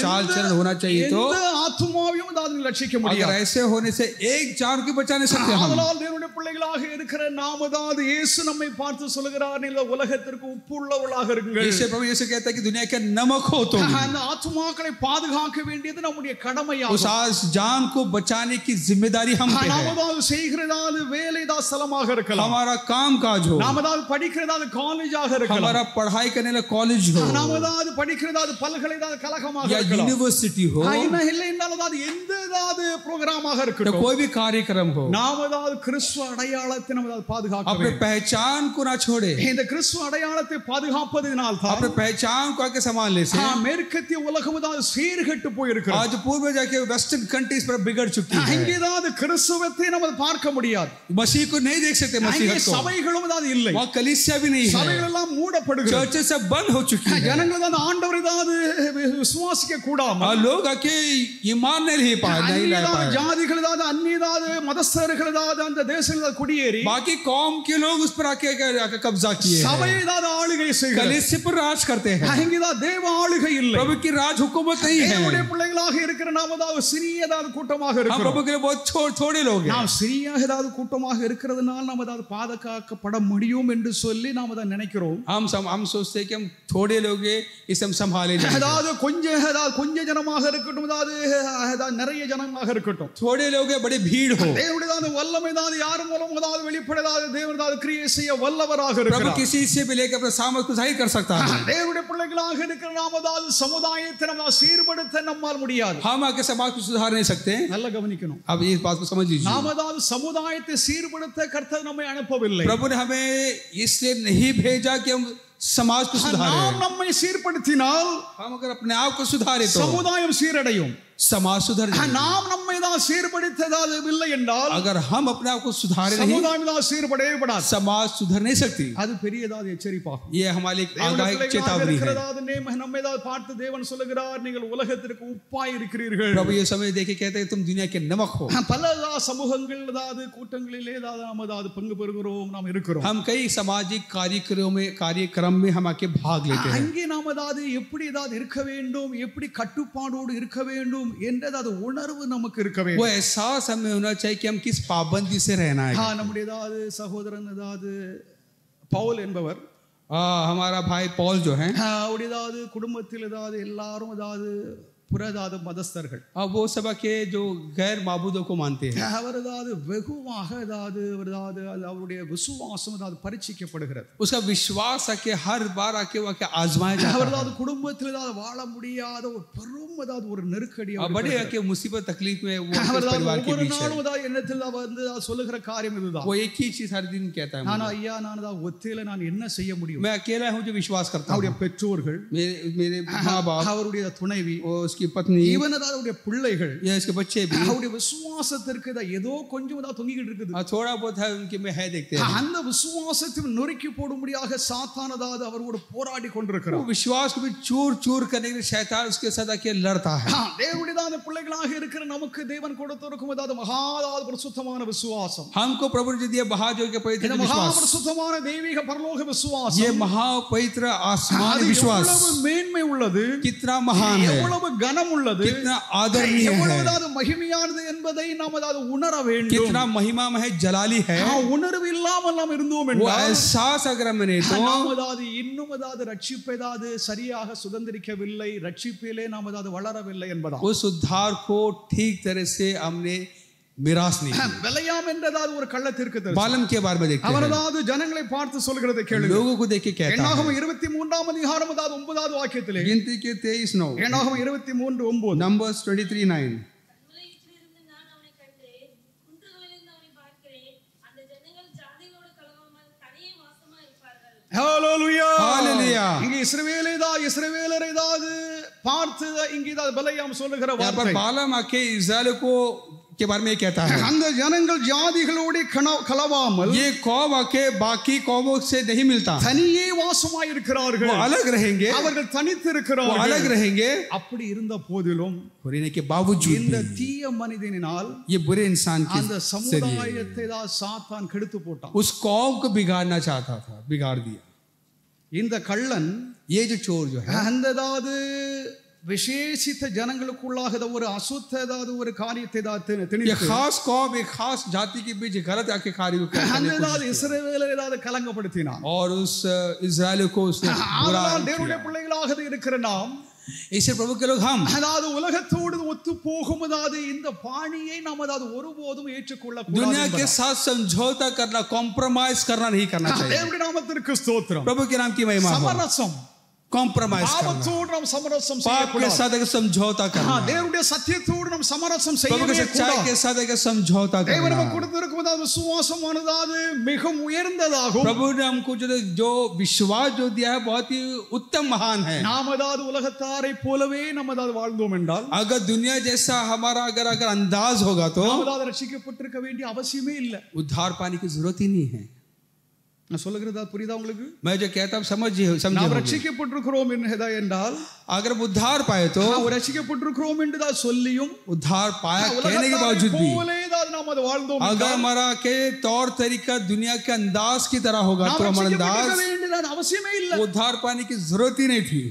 चाल चलन होना चाहिए तो ஆத்துமாவையும் ஏதாவது நீங்கள் ரட்சிக்க अगर முடியாது. ऐसे होने से एक जान को बचा नहीं सकते हम। அதனால் தேவனுடைய பிள்ளைகளாக இருக்கிற நாம் ஏதாவது இயேசு நம்மை பார்த்து சொல்கிறார், நீங்கள் உலகத்திற்கு உப்புள்ளவர்களாக இருங்கள். इससे प्रभु यीशु कहता है कि दुनिया के नमक हो तुम। அந்த ஆத்துமாக்களை பாதுகாக்க வேண்டியது நம்முடைய கடமையாகும். उस जान को बचाने की जिम्मेदारी हम पे है। நாம் ஏதாவது செய்கிறதாவது வேலைதா ஸ்தலமாக இருக்கலாம், हमारा काम काज हो, நாம் ஏதாவது படிக்கிறதாவது காலேஜாக இருக்கலாம், हमारा पढ़ाई करने वाला कॉलेज हो நாம் ஏதாவது படிக்கிறதாவது பல்கலைக்கழகமாக या இருக்கலாம், यूनिवर्सिटी हो, இன்னும் இல்லை என்றால் அதாவது எந்த ஏதாவது புரோகிராமாக तो இருக்கட்டும், कोई भी कार्यक्रम हो, நாம் அதாவது கிறிஸ்துவ அடையாளத்தை நாம் அதாவது பாதுகாக்க अपने வேண்டும். पहचान को ना छोड़े, இந்த கிறிஸ்துவ அடையாளத்தை பாதுகாப்பதினால் தான் अपने पहचान को आके संभालने से மேற்கத்திய உலகம் அதாவது சீர்கெட்டு போயிருக்கிறது. आज पूर्व में जाके वेस्टर्न कंट्रीज पर बिगड़ चुकी है. அங்கே ஏதாவது கிறிஸ்துவத்தை நம்ம பார்க்க முடியாது. मसीह को नहीं देख सकते, அங்கே मसीह को. சபைகளும் அதாவது இல்லை. वहाँ कलीसिया भी नहीं है, சபைகள் எல்லாம் மூடப்படுகிறது. चर्चेस सब बंद हो चुकी है. ஜனங்கள் அதாவது ஆண்டவரை அதாவது விசுவாசிக்க கூடாமல் और लोग आके ईमान नहीं पा नहीं ला அந்நியதான पाए. ஜாதிகள் அதாவது அந்நியதாத மதஸ்தர்கள் அதாவது அந்த தேசத்தில் குடியேறி बाकी कौम के लोग उस पर आके आके कब्जा किए हैं, சபையை அதாவது ஆளுகை செய்கிறார்கள். कलीसिया पर राज करते हैं. அங்கே தான் தேவ ஆளுகை இல்லை. प्रभु की राज हुकूमत नहीं தேவனுடைய है. பிள்ளைகளாக இருக்கிற நாம் அதாவது சிறியதாவது கூட்டமாக हम இருக்கிறோம். प्रभु के लिए बहुत थोड़े लोग हैं. நாம் சிறியாக ஏதாவது கூட்டமாக இருக்கிறதுனால நாம் அதாவது பாதுகாக்கப்பட முடியும் என்று சொல்லி நாம் அதை நினைக்கிறோம். हम सोचते हैं कि हम थोड़े लोग हैं, इसे हम संभाले जाएंगे. அதாவது கொஞ்ச ஜனமாக இருக்கட்டும், அதாவது நிறைய ஜனமாக இருக்கட்டும், थोड़े लोग हैं, बड़ी भीड़ हो. தேவனுடைய வல்லமை தான் யார் மூலம் அதாவது வெளிப்படையாக தேவன் கிரியை செய்ய வல்லவராக प्रभु இருக்கிறார். किसी से भी लेकर अपने सामर्थ को जाहिर कर सकता है. தேவனுடைய பிள்ளைகளாக இருக்கிற நாம் அதாவது சமுதாயத்தை நம்ம சீர்படுத்த நம்மால் முடியாது. हम आके समाज को सुधार नहीं सकते. நல்லா கவனிக்கணும். अब इस बात को समझ लीजिए. நாம் அதாவது சமுதாயத்தை சீர்படுத்த கர்த்தர் நம்மை அனுப்பவில்லை. प्रभु ने हमें इसलिए नहीं भेजा कि हम समाज को நாம் सुधारें. நம்மை சீர்படுத்தினால் हम अगर अपने आप को सुधारे तो சமுதாயம் சீரடையும். समाज सुधर जाएगा. நாம் நம்மை தான் சீர்படுத்ததாவது இல்லை என்றால் अगर हम अपने आप को सुधारे नहीं, சமுதாயம் தான் சீர்படவே படாது. समाज सुधर नहीं सकती. அது பெரியதாவது எச்சரிப்பாகும். ये हमारे लिए आगाही चेतावनी है. நம்மை தான் பார்த்து தேவன் சொல்லுகிறார், நீங்கள் உலகத்திற்கு உப்பாய் இருக்கிறீர்கள். प्रभु ये समय देखे कहते हैं तुम दुनिया के नमक हो. பல சமூகங்கள் அதாவது கூட்டங்களிலே அதாவது நாம் அதாவது பங்கு பெறுகிறோம், நாம் இருக்கிறோம். हम कई सामाजिक कार्यक्रम में हम आके भाग लेते हैं. அங்கே நாம் அதாவது எப்படி அதாவது இருக்க வேண்டும், எப்படி கட்டுப்பாடோடு இருக்க வேண்டும் என்றது உணர்வு நமக்கு இருக்க वो வேண்டும். एहसास हमें होना चाहिए कि हम किस पाबंदी से रहना है. நம்முடைய அதாவது சகோதரன் அதாவது பவுல் என்பவர் हमारा भाई पॉल जो है, அவருடைய அதாவது குடும்பத்தில் அதாவது எல்லாரும் அதாவது புறதாவது மதஸ்தர்கள், वो सभा के जो गैर माबूदों को मानते हैं. அவர் அதாவது வெகுவாக அதாவது அவருடைய விசுவாசம் அதாவது பரீட்சிக்கப்படுகிறது. उसका विश्वास आके हर बार आके वो आके आजमाया जाता அவர் है. அதாவது குடும்பத்தில் அதாவது வாழ முடியாத ஒரு பெரும் அதாவது ஒரு நெருக்கடி बड़े आके मुसीबत तकलीफ में वो அவர் उस परिवार के ஒவ்வொரு बीच நாளும் है. அதாவது என்னத்தில் வந்து சொல்லுகிற காரியம் இதுதான், वो एक ही चीज हर दिन कहता है, நான் ஐயா நான் அதாவது ஒத்தையில நான் என்ன செய்ய முடியும். मैं अकेला हूँ जो विश्वास करता हूँ. அவருடைய பெற்றோர்கள், मेरे माँ बाप, அவருடைய துணைவி, उसकी पत्नी, ஈவன் அதாவது அவருடைய பிள்ளைகள், या इसके बच्चे भी, அவருடைய விசுவாசத்திற்கு ஏதோ கொஞ்சம் அதாவது தொங்கிக்கிட்டு இருக்குது. थोड़ा बहुत है उनके में है देखते हैं. அந்த விசுவாசத்தை நொறுக்கி போடும்படியாக சாத்தான் அதாவது அவரோடு போராடி वो கொண்டிருக்கிறார். विश्वास को भी चूर चूर करने के लिए शैतान उसके साथ आके लड़ता है. தேவனுடைய பிள்ளைகளாக இருக்கிற நமக்கு தேவன் கொடுத்திருக்கும் அதாவது மகாதாவது பரிசுத்தமான விசுவாசம், हमको प्रभु ने दिया महाजो के पवित्र இந்த विश्वास, மகாபரிசுத்தமான தெய்வீக பரலோக விசுவாசம், ये महापवित्र आसमानी அது विश्वास எவ்வளவு மேன்மை உள்ளது, कितना महान है, எவ்வளவு கனம் உள்ளது, कितना आदरणीय எவ்வளவு है, அதாவது மகிமையானது என்பதை நாம் அதாவது உணர வேண்டும். कितना महिमामय जलाली है. உணர்வு இல்லாமல் நாம் இருந்தோம் वो என்றால் एहसास अगर हमें नहीं तो நாம் அதாவது இன்னும் அதாவது ரட்சிப்பை அதாவது சரியாக சுதந்திரிக்கவில்லை, ரட்சிப்பிலே நாம் அதாவது வளரவில்லை என்பதா. उस उद्धार को ठीक तरह से हमने मिरास नहीं की. விலையாம் என்றதாவது ஒரு கள்ளத்திற்கு बालम के बारे में देखते हैं. அவரதாவது ஜனங்களை பார்த்து சொல்கிறதை கேளுங்க. लोगों को देख के कहता है, என்னாகமம் 23ஆம் அதிகாரம் அதாவது 9வது வாக்கியத்திலே, गिनती के 23:9, என்னாகமம் 23:9, Numbers 23:9, ஹalleluya Hallelujah. இங்கே இஸ்ரவேலரை அதாவது பார்த்து இங்கே அதாவது பலையாம் சொல்லுகிற यहाँ पर வார்த்தை, बालम आके इस्राएल को के बारे में कहता है, அந்த ஜனங்கள் ஜாதிகளோடு கலவாமல் ये कौम आके बाकी कौमों से नहीं मिलता, தனியே வாசமாய் இருக்கிறார்கள், वो अलग रहेंगे, அவர்கள் தனித்து वो अलग இருக்கிறார்கள். रहेंगे. அப்படி இருந்த போதிலும் रहने के बावजूद இந்த भी தீய மனிதனால் ये बुरे इंसान அந்த के சமுதாயத்தை தான் சாத்தான் கெடுத்து போட்டான். उस कौम को बिगाड़ना चाहता था, बिगाड़ दिया. இந்த கள்ளன் ये जो चोर जो है, அந்த அதாவது விசேஷித்த ஜனங்களுக்குள்ளாக ஒரு அசுத்த அதாவது ஒரு காரியத்தை ये खास कौम एक खास जाति के बीच गलत आके कार्य அந்த அதாவது இஸ்ரவேலரை அதாவது கலங்கப்படுத்தினான். और उस इस्राएल को उसने बुरा ஆனால் தேவனுடைய பிள்ளைகளாக இருக்கிற நாம், इसे प्रभु के लोग हम அதாவது உலகத்தோடு ஒத்து போகும் அதாவது இந்த பாணியை நாம் அதாவது ஒருபோதும் ஏற்றுக்கொள்ள दुनिया के साथ समझौता करना, कॉम्प्रोमाइज करना नहीं करना चाहिए. தேவனுடைய நாமத்திற்கு ஸ்தோத்திரம். प्रभु के नाम की महिमा हो. சமரசம் कॉम्प्रोमाइज करना, பாவத்தோடு நாம் சமரசம் पाप के செய்யக்கூடாது. साथ एक समझौता करना, தேவனுடைய சத்தியத்தோடு நாம் சமரசம் प्रभु के செய்யவே सच्चाई கூடாது. के साथ एक समझौता தேவன் करना। நமக்கு கொடுத்திருக்கும் அதாவது விசுவாசமானது அது மிகவும் உயர்ந்ததாகும். प्रभु ने हमको जो विश्वास जो दिया है बहुत ही उत्तम महान है। நாம் அதாவது உலகத்தாரை போலவே நம்ம அதாவது வாழ்ந்தோம் என்றால், अगर दुनिया जैसा हमारा अगर अंदाज होगा तो நாம் அதாவது ரட்சிக்கப்பட்டிருக்க வேண்டிய அவசியமே இல்லை. उद्धार पाने की जरूरत ही नहीं है। நான் சொல்லுகிறதா புரியுதா உங்களுக்கு? मैं जो कहता हूं समझिए நாம் ரட்சிக்கப்பட்டிருக்கிறோம் என்றால், अगर उद्धार पाए तो நாம் ரட்சிக்கப்பட்டிருக்கிறோம் என்று தான் சொல்லியும் उद्धार पाया कहने के बावजूद भी போலே தான் நாம் அது வாழ்ந்தோம் अगर என்றால், हमारा के तौर तरीका दुनिया के अंदाज की तरह होगा நாம் तो हमारा ரட்சிக்கப்பட்டிருக்க अंदाज வேண்டியது அவசியமே இல்லை. उद्धार पाने की जरूरत ही नहीं थी।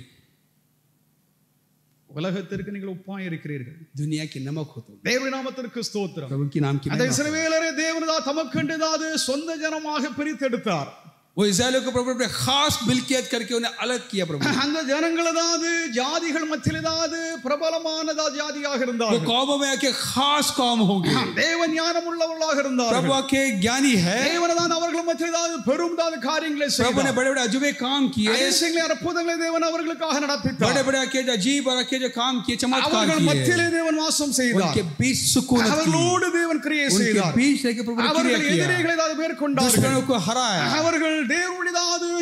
உலகத்திற்கு நீங்கள் ஒப்பாய் இருக்கிறீர்கள். दुनिया की नमक हो तुम। தேவனுடைய நாமத்திற்கு ஸ்தோத்திரம். प्रभु की नाम की அந்த महिमा। இஸ்ரவேலரை தேவன் தமக்கென்று சொந்த ஜனமாக பிரித்தெடுத்தார். वो इस्राएलियों को प्रभु ने खास मिल्कियत करके उन्हें अलग किया। प्रभु அந்த ஜனங்களதாவது ஜாதிகள் மத்தியிலதாவது பிரபலமானதா ஜாதியாக वो இருந்தார்கள். कौमों में आके खास कौम होंगे। தேவ ஞானம் உள்ளவர்களாக இருந்தார்கள். प्रभु आके ज्ञानी है। தேவனதான் அவர்கள் மத்தியிலதாவது பெரும் காரியங்களை प्रभु ने செய்தார். बड़े बड़े अजूबे काम किए, அதிசயங்களை அற்புதங்களை தேவன் அவர்களுக்காக நடப்பித்தார். बड़े बड़े आके जो अजीब और आके जो काम किए, चमत्कार அவர்கள் किए, மத்தியிலே தேவன் வாசம் செய்தார். उनके बीच सुकून की, அவர்களோடு தேவன் கிரியை उनके செய்தார். बीच लेके प्रभु ने क्रिया அவர்கள் किया, எதிரிகளை மேற்கொண்டார்கள். दुश्मनों को हराया, அவர்கள் தேவனுடைய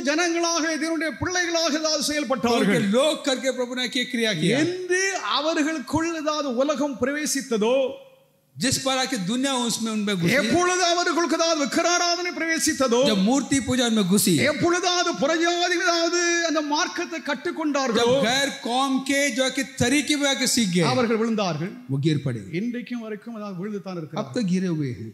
ஜனங்களாக தேவனுடைய பிள்ளைகளாக उनके செயல்பட்டார்கள். लोग करके प्रभु ने क्रिया किया। என்று அவர்களுக்குள் உலகம் பிரவேசித்ததோ, जिस पर आके दुनिया उसमें उनमें घुसी, எப்பொழுது அவர்களுக்கு விக்கிராராதனை பிரவேசித்ததோ, जब मूर्ति पूजा उनमें घुसी, எப்பொழுது புறஜாதிகளாவது அந்த மார்க்கத்தை கற்றுக்கொண்டார்களோ, जब गैर कौम के जो कि तरीके में आके सीख गए, அவர்கள் விழுந்தார்கள். वो गिर पड़े। இன்றைக்கும் வரைக்கும் விழுந்து தான் अब இருக்கிறார்கள். तक गिरे हुए हैं,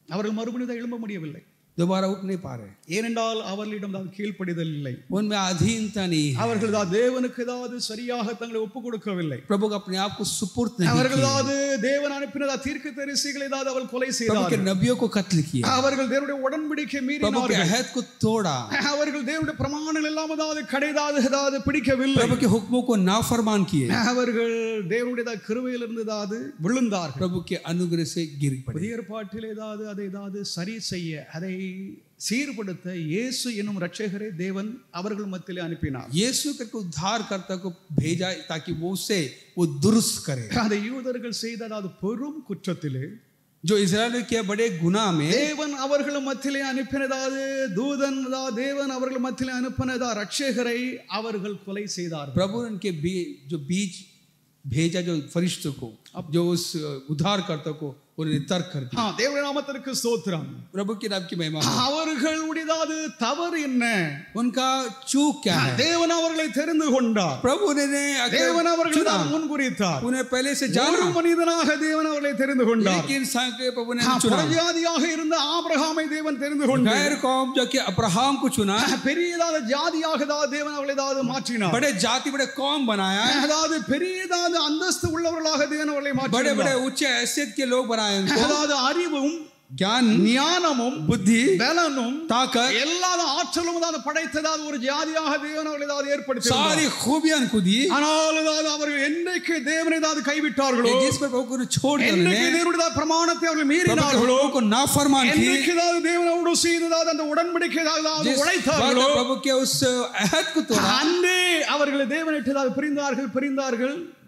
அவர்கள் மறுபடியும் எழும்ப முடியவில்லை. दोबारा उठ नहीं पा रहे, ஏனென்றால் அவர்களிடம் கீழ்ப்படிதல் இல்லை. उनमें अधीनता नहीं है। அவர்கள் தேவனுக்கு சரியாக தங்களை ஒப்புக் கொடுக்கவில்லை. प्रभु को अपने आप को सुपुर्द नहीं அவர்கள் किया, தேவன் அனுப்பின தீர்க்கதரிசிகளை அவர்கள் கொலை प्रभु के செய்தார்கள். नबियों को कत्ल किया, அவர்கள் தேவனுடைய உடன்படிக்கை प्रभु के மீறினார்கள். अहद को तोड़ा, அவர்கள் தேவனுடைய பிரமாணங்கள் எல்லாம் கடைதாவது பிடிக்கவில்லை. प्रभु के हुक्मों को नाफरमान किए, அவர்கள் தேவனுடைய கிருபையிலிருந்து விழுந்தார்கள். प्रभु के अनुग्रह से गिर पड़े। புதிய ஏற்பாட்டில் அதை சரி செய்ய, அதை சீர்படுத்த இயேசு என்னும் ரட்சகரை தேவன் அவர்கள் மத்தியிலே அனுப்பினார். यीशु करके उद्धारकर्ता को भेजा ताकि वो उसे वो दुरुस्त करे। அதை யூதர்கள் செய்த பெரும் குற்றத்திலே, जो इस्राएल ने किया बड़े गुनाह में, தேவன் அவர்கள் மத்தியிலே அனுப்பினதாவது தூதன், தேவன் அவர்கள் மத்தியிலே அனுப்பினதா ரட்சகரை அவர்கள் கொலை செய்தார்கள். प्रभु उनके जो बीच भेजा जो फरिश्तों को, जो उस उद्धारकर्ता को उन्होंने तर्क कर दिया। தேவனுடைய நாமத்திற்கு ஸ்தோத்திரம். प्रभु के नाम की महिमा हो। அவர்களுடையதாவது தவறு என்ன? उनका चूक क्या है? தேவன் அவர்களை தெரிந்து கொண்டார். प्रभु ने தேவன் அவர்களை முன்குறித்தார். उन्हें पहले से ஒரு जाना, மனிதனாக தேவன் அவர்களை தெரிந்து கொண்டார். एक इंसान के प्रभु ने चुना। புறஜாதியாக இருந்த ஆபிரகாமை தேவன் தெரிந்து கொண்டார். गैर कौम जो कि अब्राहम को चुना, பெரியதாத ஜாதியாக தேவன் அவர்களை மாற்றினார். बड़े जाति बड़े कौम बनाया, அதாவது பெரியதாத அந்தஸ்து உள்ளவர்களாக தேவன் அவர்களை बड़े மாற்றினார். बड़े उच्च हैसियत के लोग बनाए उनको, அதாவது அறிவும் ज्ञान ஞானமும் बुद्धि பலனும் ताकत எல்லா ஆற்றலும் படைத்ததாவது ஒரு ஜாதியாக தேவன் அவர்களை ஏற்படுத்தி सारी खूबियां उनको दी, ஆனால் அவர்கள் என்னைக்கு தேவனை கைவிட்டார்களோ, जिस पर प्रभु को छोड़ दिया, என்னைக்கு தேவனுடைய பிரமாணத்தை அவர்கள் மீறினார்களோ, प्रभु को नाफरमान की, என்னைக்கு தேவனோடு செய்ததாவது அந்த உடன்படிக்கை உடைத்தார்களோ, प्रभु के उस अहद को तोड़ा, அன்றே அவர்கள் தேவனை பிரிந்தார்கள்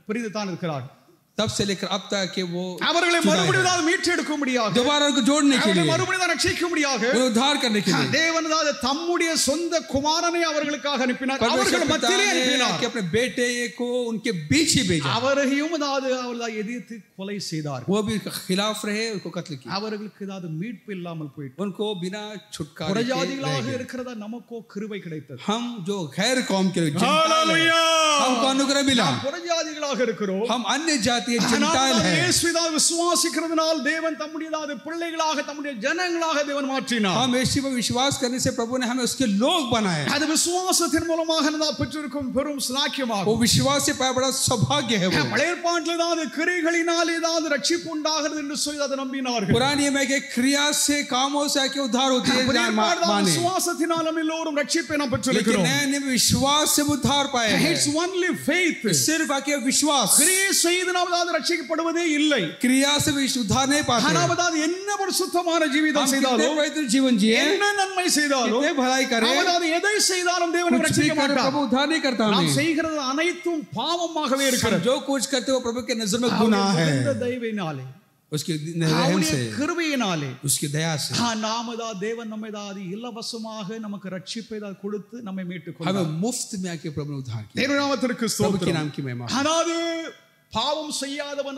பிரிந்து தான் இருக்கிறார்கள். तब से लेकर अब तक के वो அவர்களை மறுபடியும் மீட்டெடுக்க முடியாது, दोबारा उनको जोड़ने के लिए, மறுபடியும் ரட்சிக்க முடியாது, उद्धार करने के लिए தேவன் தம்முடைய சொந்த குமாரனை அவர்களுக்காக அனுப்பினார். அவர்கள் மத்தியிலே அனுப்பினார். कि अपने बेटे को उनके बीच ही भेजा, அவரையும் அவர்கள் எதிர்த்து கொலை செய்தார். वो भी खिलाफ रहे, उनको कत्ल किया, அவர்களுக்கு மீட்பு இல்லாமல் போயிட்டு, उनको बिना छुटकारे புறஜாதிகளாக இருக்கிறதா நமக்கோ கிருபை கிடைத்தது. हम जो गैर कौम के हालेलुया, हमको अनुग्रह मिला, புறஜாதிகளாக இருக்கிறோம், हम अन्य जाति जंटाइल है। இயேசுவை விசுவாசிக்கிறதுனால் தேவன் தம்முடைய பிள்ளைகளாக தம்முடைய ஜனங்களாக தேவன் மாற்றினார். हम यीशु पर विश्वास करने से प्रभु ने हमें उसके लोग बनाए। அது விசுவாசத்தின் மூலமாக நாம் பெற்றிருக்கும் பெரும் ஸ்லாக்கியமாகும். वो विश्वास से पाया बड़ा सौभाग्य है। वो பழைய ஏற்பாட்டில் கிரியைகளினால் ரட்சிப்பு உண்டாகிறது என்று சொல்லி அதை நம்பினார்கள். पुरानी में के क्रिया से कामों से आके उद्धार होती है, விசுவாசத்தினால் நாம் எல்லோரும் ரட்சிப்பை நாம் பெற்றிருக்கிறோம். लेकिन नए विश्वास से उद्धार पाए हैं। It's only faith. सिर्फ आके विश्वास, கிரியை செய்து நாம் நாம ரட்சிக்கப்படுவதே இல்லை. क्रिया से भी उद्धार नहीं पाते. நாம என்ன பரிசுத்தமான ஜீவிதம் செய்தாலும், पवित्र जीवन जिए, என்ன நன்மை செய்தாலும், कितने भलाई करें, நாம எதை செய்தாலும் தேவன் कुछ भी ரட்சிக்க करें மாட்டார். प्रभु उद्धार नहीं करता நாம் हमें. செய்கிறது அனைத்தும் பாவமாகவே இருக்கிறது. जो कुछ करते हो प्रभु के नजर में गुनाह है. இந்த தயவினாலே, उसके रहम से, கிருபையினாலே, उसकी दया से நாம தேவன் நம்மை இலவசமாக நமக்கு ரட்சிப்பை கொடுத்து நம்மை மீட்டுக் கொண்டார். हमें मुफ्त में आके प्रभु ने उद्धार किया. தேவனுடைய நாமத்திற்கு प्रभु के ஸ்தோத்திரம். नाम की महिमा. அதாவது பாவம் செய்யாதவன்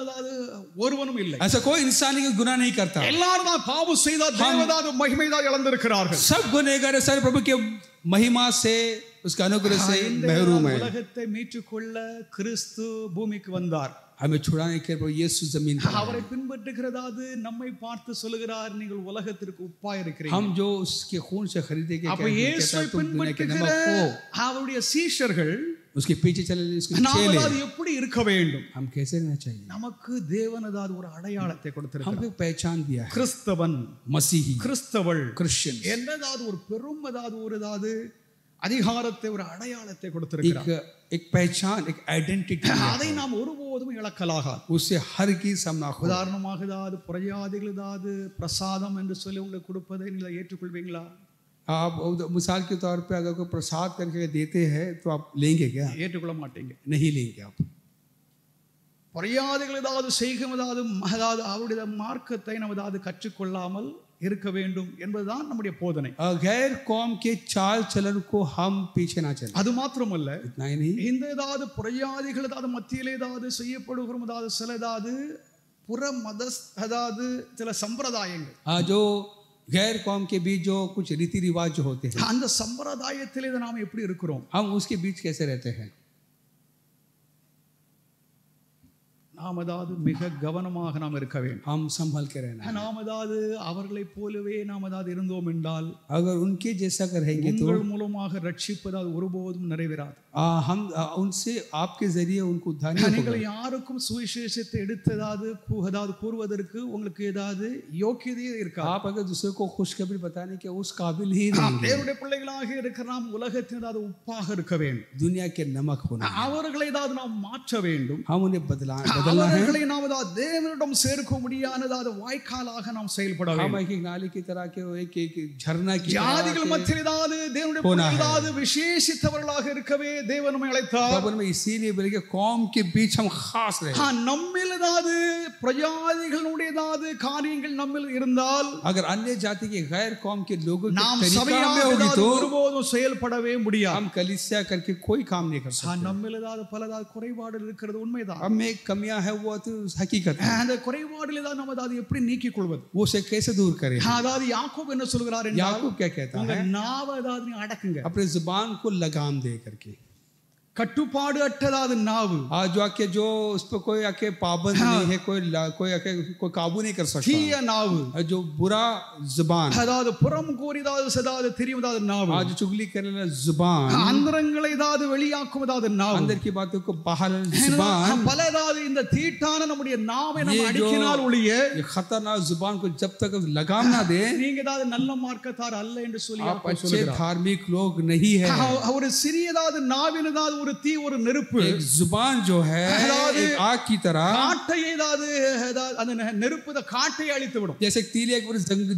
ஒருவனும் இல்லை. ऐसा कोई इंसान नहीं गुनाह नहीं करता. எல்லாரும் தான் பாவம் செய்தால் தேவதாது மகிமைதான் இழந்திருக்கிறார்கள். सब गुनहगार सारे प्रभु के महिमा से, उसके अनुग्रह से महरूम है. உலகத்தை மீட்டுக்கொள்ள கிறிஸ்து பூமிக்கு வந்தார். हमें छुड़ाने के लिए यीशु जमीन पर அவரை பின்பற்றுகிறதாவது நம்மை பார்த்து சொல்லுகிறார், நீங்கள் உலகத்திற்கு உப்பாய் இருக்கிறீர்கள். हम जो उसके खून से खरीदे के அப்ப இயேசுவை பின்பற்றுகிற அவருடைய சீஷர்கள், उसके पीछे चले उसके चेले, நாம் எப்படி இருக்க வேண்டும், हम कैसे रहना चाहिए. நமக்கு தேவனதாது ஒரு அடையாளத்தை கொடுத்திருக்கிறார். हमको पहचान दिया है. கிறிஸ்தவன், मसीही, கிறிஸ்தவள், क्रिश्चियन, என்னதாது ஒரு பெருமதாது ஒருதாது அதிகாரத்தை, ஒரு அடையாளத்தை கொடுத்திருக்கிறார். एक पहचान, एक आइडेंटिटी, அதை நாம் ஒருபோதும் இழக்கலாகாது. उससे हर की सामना. உதாரணமாக ஏதாவது பிரஜாதிகள் ஏதாவது பிரசாதம் என்று சொல்லி உங்களுக்கு கொடுப்பதை நீங்கள் ஏற்றுக்கொள்வீங்களா? आप मिसाल के तौर पे अगर कोई प्रसाद करके देते हैं तो आप लेंगे क्या? ஏற்றுக்கொள்ள மாட்டீங்க. नहीं लेंगे आप. பிரஜாதிகள் ஏதாவது செய்கும் அதாவது அவருடைய மார்க்கத்தை நம்ம ஏதாவது கற்றுக்கொள்ளாமல் இருக்க வேண்டும் என்பதுதான் நம்முடைய போதனை. गैर कौम के चाल चलन को हम पीछे ना चलें. அது மாத்திரமல்ல, इतना ही नहीं, இந்த ஏதாவது பிரஜாதிகள் ஏதாவது மத்தியிலே ஏதாவது செய்யப்படுகிற ஏதாவது சில ஏதாவது புற மத அதாவது சில சம்பிரதாயங்கள், जो गैर कौम के बीच जो कुछ रीति रिवाज जो होते हैं, அந்த சம்பிரதாயத்திலே நாம் எப்படி இருக்கிறோம், हम उसके बीच कैसे रहते हैं. நாம் ஏதாவது மிக கவனமாக நாம் இருக்க வேண்டும். हम संभल के रहना. நாம் ஏதாவது அவர்களைப் போலவே நாம் ஏதாவது இருந்தோம் என்றால், अगर उनके जैसा रहेंगे तो உங்கள் மூலமாக ரட்சிப்பு ஒருபோதும் நிறைவேறாது. हम उनसे आपके जरिए उनको उद्धार नहीं நீங்கள் होगा. யாருக்கும் சுவிசேஷத்தை எடுத்ததாவது கூறுவதற்கு உங்களுக்கு ஏதாவது யோக்கியதையே இருக்காது. आप अगर दूसरे को खुशखबरी बताने के उस काबिल ही नहीं. தேவனுடைய பிள்ளைகளாக இருக்கிற நாம் உலகத்தின் ஏதாவது உப்பாக இருக்க வேண்டும். दुनिया के नमक होना. அவர்களை ஏதாவது நாம் மாற்ற வேண்டும். हम उन्हें बदलना है. அவர்களை நாம் ஏதாவது தேவனிடம் சேர்க்க முடியாததாவது வாய்க்காலாக நாம் செயல்பட हम வேண்டும். एक नाली की तरह के एक झरना की ஜாதிகள் மத்தியில் ஏதாவது தேவனுடைய பிள்ளைகளாக விசேஷித்தவர்களாக இருக்கவே தேவன் நம்மை அழைத்தார். प्रभु ने इसीलिए बोले कि कौम के बीच हम खास रहे. நம்மில் ஏதாவது பிரஜாதிகளுடைய ஏதாவது காரியங்கள் நம்மில் இருந்தால், अगर अन्य जाति के गैर कौम के लोगों की நாம் तरीका சபையாக में होगी तो ஒருபோதும் செயல்படவே முடியாது. हम कलीसिया करके कोई काम नहीं कर सकते. நம்மில் ஏதாவது பலதாவது குறைபாடுகள் இருக்கிறது உண்மைதான். हम में कमियां है वो तो हकीकत है. அந்த குறைபாடுகளை தான் நம்ம அதை எப்படி நீக்கிக் கொள்வது? वो से कैसे दूर करें. அதாவது யாக்கோபு என்ன சொல்கிறார் என்றால், याकूब क्या कहता உங்க है, நாவை ஏதாவது நீ அடக்குங்க. अपने जुबान को लगाम दे करके. கட்டுப்பாடு அற்றதாது நாவு, आज जो आके जो उस पर कोई आके पाबंद नहीं है, कोई आके कोई काबू नहीं कर सकता. தீய நாவு, जो बुरा जुबान, அதாவது புறம் கூறிதாவது சதாவது தெரியுதாவது நாவு, आज चुगली करने वाला जुबान, அந்தரங்களை ஏதாவது வெளியாக்குவதாவது நாவு, अंदर की बातों को बाहर जुबान, பலதாவது இந்த தீட்டான நம்முடைய நாவை நம்ம அடிக்கினால் ஒழிய, ये खतरनाक जुबान को जब तक लगाम ना दे, நீங்க ஏதாவது நல்ல மார்க்கத்தார் அல்ல என்று சொல்லி आप अच्छे धार्मिक लोग नहीं है. ஒரு சிறியதாவது நாவின் ஏதாவது ஒரு தீ, ஒரு நெருப்பு, एक जुबान जो है एक आग की तरह, காட்டை ஏதாவது அந்த நெருப்பு காட்டை அழித்து விடும். जैसे तीली एक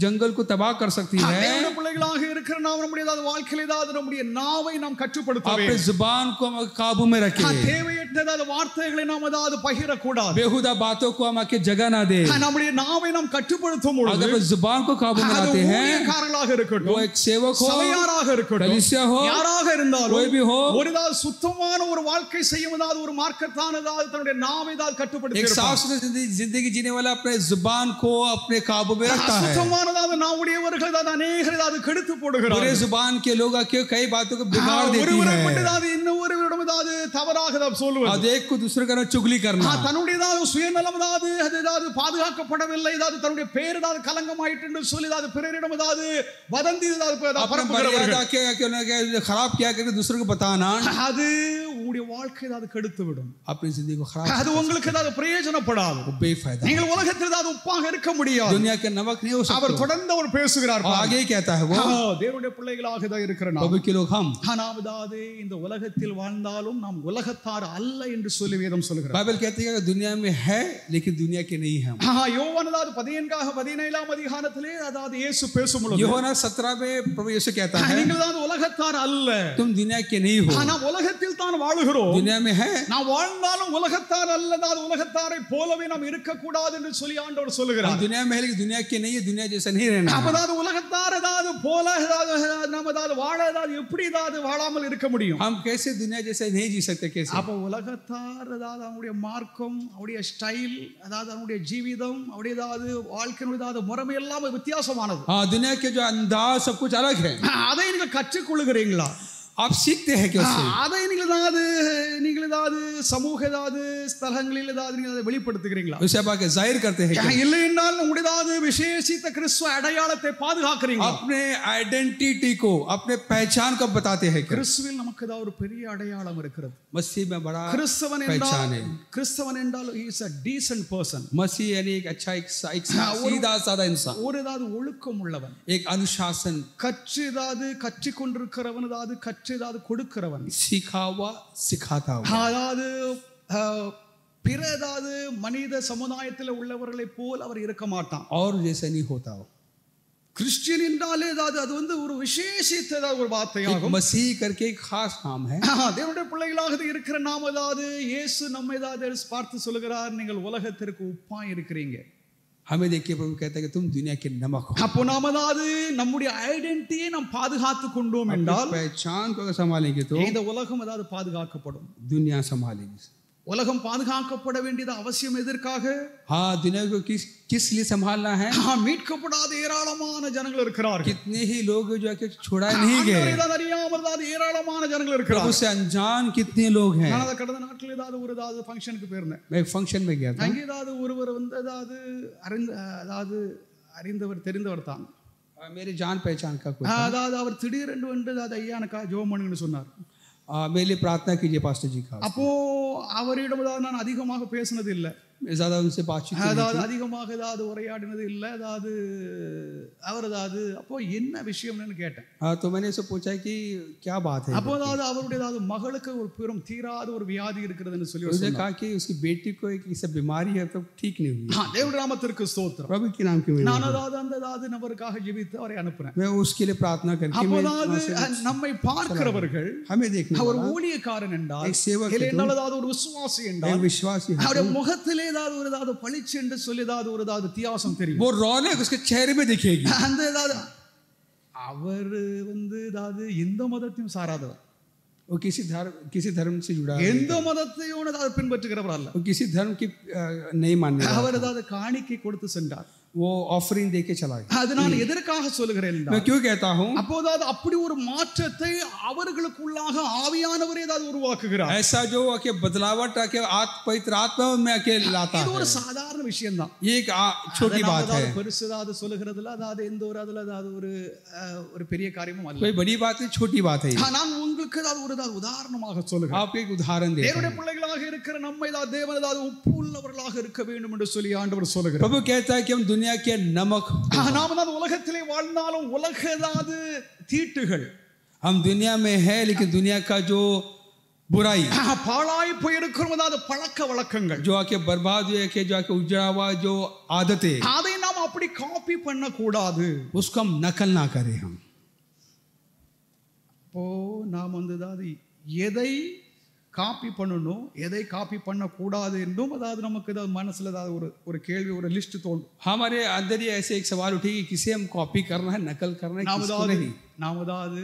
जंगल को तबाह कर सकती है. தேவனுடைய பிள்ளைகளாக இருக்கிற நாம் நம்முடைய ஏதாவது வாழ்க்கையில் ஏதாவது நம்முடைய நாவை நாம் கட்டுப்படுத்த अपने வேண்டும். जुबान को हम काबू में रखें. தேவையற்ற வார்த்தைகளை நாம் ஏதாவது பகிரக்கூடாது. बेहुदा बातों को हम आके जगह ना दे. நம்முடைய நாவை நாம் கட்டுப்படுத்தும் பொழுது, अगर जुबान को काबू में लाते हैं, ஊழியக்காரர்களாக இருக்கட்டும், वो एक सेवक हो, சபையாராக இருக்கட்டும், कलीसिया हो, யாராக இருந்தாலும், कोई भी हो, ஒரு ஏதாவது சுத்தமான ஒரு வாழ்க்கை செய்யும் ஏதாவது ஒரு மார்க்கத்தானதாவது தன்னுடைய நாவை ஏதாவது கட்டுப்படுத்தி एक साफ सुथरी जिंदगी जीने वाला अपने जुबान को अपने काबू में रखता है. சுத்தமானதாவது நாவுடையவர்கள் ஏதாவது அநேகர் ஏதாவது கெடுத்து बुरे போடுகிறார்கள். जुबान के लोग आके कई बातों को बिगाड़ देती ஒருவரை है. பற்றி ஏதாவது இன்னொருவரிடம் ஏதாவது தவறாக சொல்லுவது, और एक को दूसरे का चुगली करना, தன்னுடைய ஏதாவது சுயநலம் ஏதாவது அது ஏதாவது பாதுகாக்கப்படவில்லை, ஏதாவது தன்னுடைய பேர் ஏதாவது கலங்கமாயிட்டு என்று சொல்லி ஏதாவது பிறரிடம் ஏதாவது வதந்தி ஏதாவது मर्यादा के खराब किया करके दूसरे को बताना, அது உங்களுடைய வாழ்க்கை ஏதாவது கெடுத்து விடும். अपनी जिंदगी को खराब, அது உங்களுக்கு ஏதாவது பிரயோஜனப்படாது. बेफायदा. நீங்கள் உலகத்தில் ஏதாவது உப்பாக இருக்க முடியாது. दुनिया के नमक नहीं हो सकते. அவர் தொடர்ந்து அவர் பேசுகிறார். आगे कहता है वो, தேவனுடைய பிள்ளைகளாக தான் இருக்கிற நாம், प्रभु के लोग हम, நாம் ஏதாவது இந்த உலகத்தில் வாழ்ந்தால் வாழ்ந்தாலும் நாம் உலகத்தார் அல்ல என்று சொல்லி வேதம் சொல்கிறது. बाइबल कहती है कि दुनिया में है लेकिन दुनिया के नहीं है. யோவான் 17 அதிகாரத்திலே அதாவது இயேசு பேசும் பொழுது யோவான் 17 में प्रभु यीशु कहता है நீங்கள் தான் உலகத்தார் அல்ல, तुम दुनिया के नहीं हो. நாம் உலகத்தில் தான் வாழுகிறோம், दुनिया में है, நாம் வாழ்ந்தாலும் உலகத்தார் அல்ல, அதாவது உலகத்தாரை போலவே நாம் இருக்கக்கூடாது என்று சொல்லி ஆண்டவர் சொல்லுகிறார். हम दुनिया में है लेकिन दुनिया के नहीं है, दुनिया जैसा नहीं रहना. அப்பதாவது உலகத்தார் அதாவது போல நம்ம அதாவது வாழ அதாவது எப்படி அதாவது வாழாமல் இருக்க முடியும்? हम कैसे दुनिया जैसे नहीं जी सकते? कैसे? அப்ப உலகத்தார் அதாவது அவருடைய மார்க்கம், அவருடைய ஸ்டைல், அதாவது அவருடைய ஜீவிதம், அவருடைய அதாவது வாழ்க்கையினுடைய அதாவது முறைமை எல்லாம் வித்தியாசமானது. दुनिया के जो अंदाज सब कुछ अलग है. அதை நீங்கள் கற்றுக்கொள்ளுகிறீங்களா? आप सीखते हैं क्या उससे? அதை நீங்கள் ஏதாவது சமூக ஏதாவது ஸ்தலங்களில் ஏதாவது நீங்கள் அதை வெளிப்படுத்துகிறீங்களா? उसे आप आके जाहिर करते हैं क्या? இல்லை என்றால் உங்களுடைய ஏதாவது விசேஷித்த கிறிஸ்துவ அடையாளத்தை பாதுகாக்கிறீங்களா? अपने आइडेंटिटी को, अपने पहचान को बताते हैं क्या? கிறிஸ்துவில் நமக்கு ஏதாவது ஒரு பெரிய அடையாளம் இருக்கிறது. मसीह में बड़ा கிறிஸ்தவன் என்றால் he is a decent person. मसीह यानी एक अच्छा एक सीधा साधा इंसान, ஒரு ஏதாவது ஒழுக்கம் உள்ளவன், एक अनुशासन, கற்றுக்கொண்டிருக்கிறவன், ஏதாவது ஏதாவது கொடுக்கிறவன், सीखा हुआ सिखाता हुआ, அதாவது பிற ஏதாவது மனித சமுதாயத்தில் உள்ளவர்களை போல் அவர் இருக்க மாட்டான். और जैसे नहीं होता हो. கிறிஸ்டியன் என்றாலே அது வந்து ஒரு விசேஷித்த ஒரு வார்த்தையாகும். मसीह करके एक खास नाम है. தேவனுடைய பிள்ளைகளாக இருக்கிற நாம் ஏதாவது இயேசு நம்ம ஏதாவது பார்த்து சொல்லுகிறார், நீங்கள் உலகத்திற்கு உப்பாய் இருக்கிறீங்க. हमें देखिए प्रभु कहता है कि तुम दुनिया के नमक हो. அப்போ நாம் ஏதாவது நம்முடைய ஐடென்டிட்டியை நாம் பாதுகாத்து கொண்டோம் என்றால், पहचान को अगर संभालेंगे तो இந்த உலகம் ஏதாவது பாதுகாக்கப்படும். दुनिया संभालेगी. உலகம் பாதுகாக்கப்பட வேண்டியது அவசியம். எதற்காக? हाँ, दुनिया को किस लिए संभालना है? மீட்கப்படாத ஏராளமான ஜனங்கள் இருக்கிறார்கள். कितने ही लोग जो है छुड़ाए नहीं गए. அறியாமல் ஏராளமான ஜனங்கள் இருக்கிறார்கள். उससे अनजान कितने लोग हैं. நான் கடந்த நாட்கள் ஏதாவது ஒரு ஃபங்க்ஷனுக்கு போயிருந்தேன். मैं एक फंक्शन में गया था. அங்கே ஏதாவது ஒருவர் வந்து அறிந்தவர் தெரிந்தவர் தான். मेरे जान पहचान का कोई அதாவது அவர் திடீரென்று வந்து ஐயா எனக்கா ஜெபம் பண்ணுங்கன்னு சொன்னார். मेरे लिए प्रार्थना कीजिए पास्टर जी का. அப்போ அவரிடம் நான் அதிகமாக பேசினது இல்லை, ज्यादा उनसे बातचीत அதாவது அதிகமாக ஏதாவது உரையாடினது இல்லை. அதாவது அவர் ஏதாவது அப்போ என்ன விஷயம்னு கேட்டேன். तो मैंने उससे पूछा कि क्या बात है. அப்போ அதாவது அவருடைய அதாவது மகளுக்கு ஒரு பெரும் தீராத ஒரு வியாதி இருக்கிறதுன்னு சொல்லி उसने कहा कि उसकी बेटी को एक इससे बीमारी है तो ठीक नहीं हुई. தேவனுடைய நாமத்திற்கு ஸ்தோத்திரம். प्रभु के नाम की நான் அதாவது நபருக்காக ஜெபித்து அவரை அனுப்புறேன். मैं उसके लिए प्रार्थना करके நம்மை பார்க்கிறவர்கள் हमें देखना ஒரு ஊழியக்காரன் என்றால், அதாவது ஒரு விசுவாசி என்றால், विश्वासी அவருடைய முகத்திலே ஏதாவது பளிச்சு என்று சொல்லி ஏதாவது வித்தியாசம் தெரியும். वो रौनक उसके चेहरे में दिखेगी. அந்த அவர் வந்து ஏதாவது எந்த மதத்தையும் சாராதவர், वो किसी धर्म से जुड़ा எந்த மதத்தையும் ஏதாவது பின்பற்றுகிறவர் அல்ல. वो किसी धर्म की नहीं मानने. அவர் ஏதாவது காணிக்கை கொடுத்து சென்றார். वो ऑफरिंग देके चला गया. அது நான் எதற்காக சொல்லுகிறேன் என்றால், मैं क्यों कहता हूं, அப்போதாவது அப்படி ஒரு மாற்றத்தை அவர்களுக்குள்ளாக ஆவியானவர் ஏதாவது உருவாக்குகிறார். ऐसा जो आके बदलावट आके पवित्र आत्मा में आके लाता है. இது ஒரு சாதாரண விஷயம் தான். ये एक छोटी बात है. பெருசுதாவது சொல்லுகிறதுல அதாவது எந்த ஒரு அதுல அதாவது ஒரு பெரிய காரியமும் அல்ல. कोई बड़ी बात नहीं, छोटी बात है. நான் உங்களுக்கு ஏதாவது ஒரு உதாரணமாக சொல்லுகிறேன். आपको एक उदाहरण दे. தேவனுடைய பிள்ளைகளாக இருக்கிற நம்மை தேவன் ஏதாவது உப்பு உள்ளவர்களாக இருக்க வேண்டும் என்று சொல்லி ஆண்டவர் சொல்லுகிறார். प्रभु कहता है कि हम दुनिया के नमक. நாம் தான் உலகத்திலே வாழ்ந்தாலும் உலக ஏதாவது தீட்டுகள், हम दुनिया में है लेकिन दुनिया का जो बुराई, பாழாய் போயிருக்கிற ஏதாவது பழக்க வழக்கங்கள், जो आके बर्बाद हुए के जो आके उजड़ा हुआ जो आदतें, அதை நாம் அப்படி காப்பி பண்ண கூடாது. उसको हम नकल ना करें. हम இப்போ நாம் வந்து ஏதாவது எதை காப்பி பண்ணணும், எதை காப்பி பண்ணக்கூடாது என்றும் அதாவது நமக்கு ஏதாவது மனசில் ஏதாவது ஒரு கேள்வி, ஒரு லிஸ்ட் தோன்றும். हमारे अंदर ही ऐसे एक सवाल उठी कि किसे हम कॉपी करना है, नकल करना है, किसको नहीं. நாம் ஏதாவது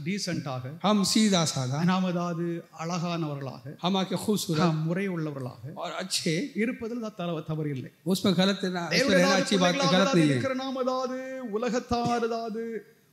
டீசென்ட்டாக, हम सीधा साधा, நாம் ஏதாவது அழகானவர்களாக, हम आके खूबसूरत, முறை உள்ளவர்களாக और अच्छे இருப்பதில் தவறு இல்லை. उसमें गलत रहना अच्छी बात गलत नहीं है. நாம் ஏதாவது உலகத்தார் ஏதாவது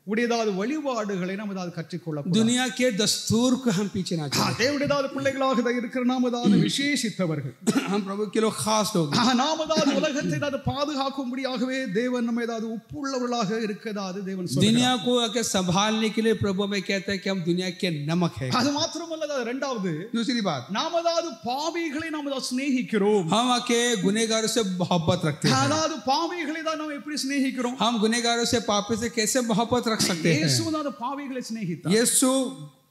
உடையதாவது வழிபாடுகளை நாம் ஏதாவது கற்றுக்கொள்ள, दुनिया के दस्तूर को हम पीछे ना चलें. தேவனுடையதாவது பிள்ளைகளாக இருக்கிற நாம் ஏதாவது விசேஷித்தவர்கள், हम प्रभु के लोग खास लोग. நாம் ஏதாவது உலகத்தை ஏதாவது பாதுகாக்கும்படியாகவே தேவன் நம்ம ஏதாவது உப்புள்ளவர்களாக இருக்கிறது தேவன் சொல்றார். दुनिया को आके संभालने के लिए प्रभु में कहता है कि हम दुनिया के नमक है. அது மாத்திரமல்ல, இரண்டாவது दूसरी बात, நாம் ஏதாவது பாவிகளை நாம் ஏதாவது சிநேகிக்கிறோம். हम आके गुनहगारों से मोहब्बत रखते हैं. அதாவது பாவிகளை தான் நாம் எப்படி சிநேகிக்கிறோம்? हम गुनहगारों से, पापी से कैसे मोहब्बत रख सकते हैं? இயேசு தான் பாவிகளை சிநேகித்தார். यीशु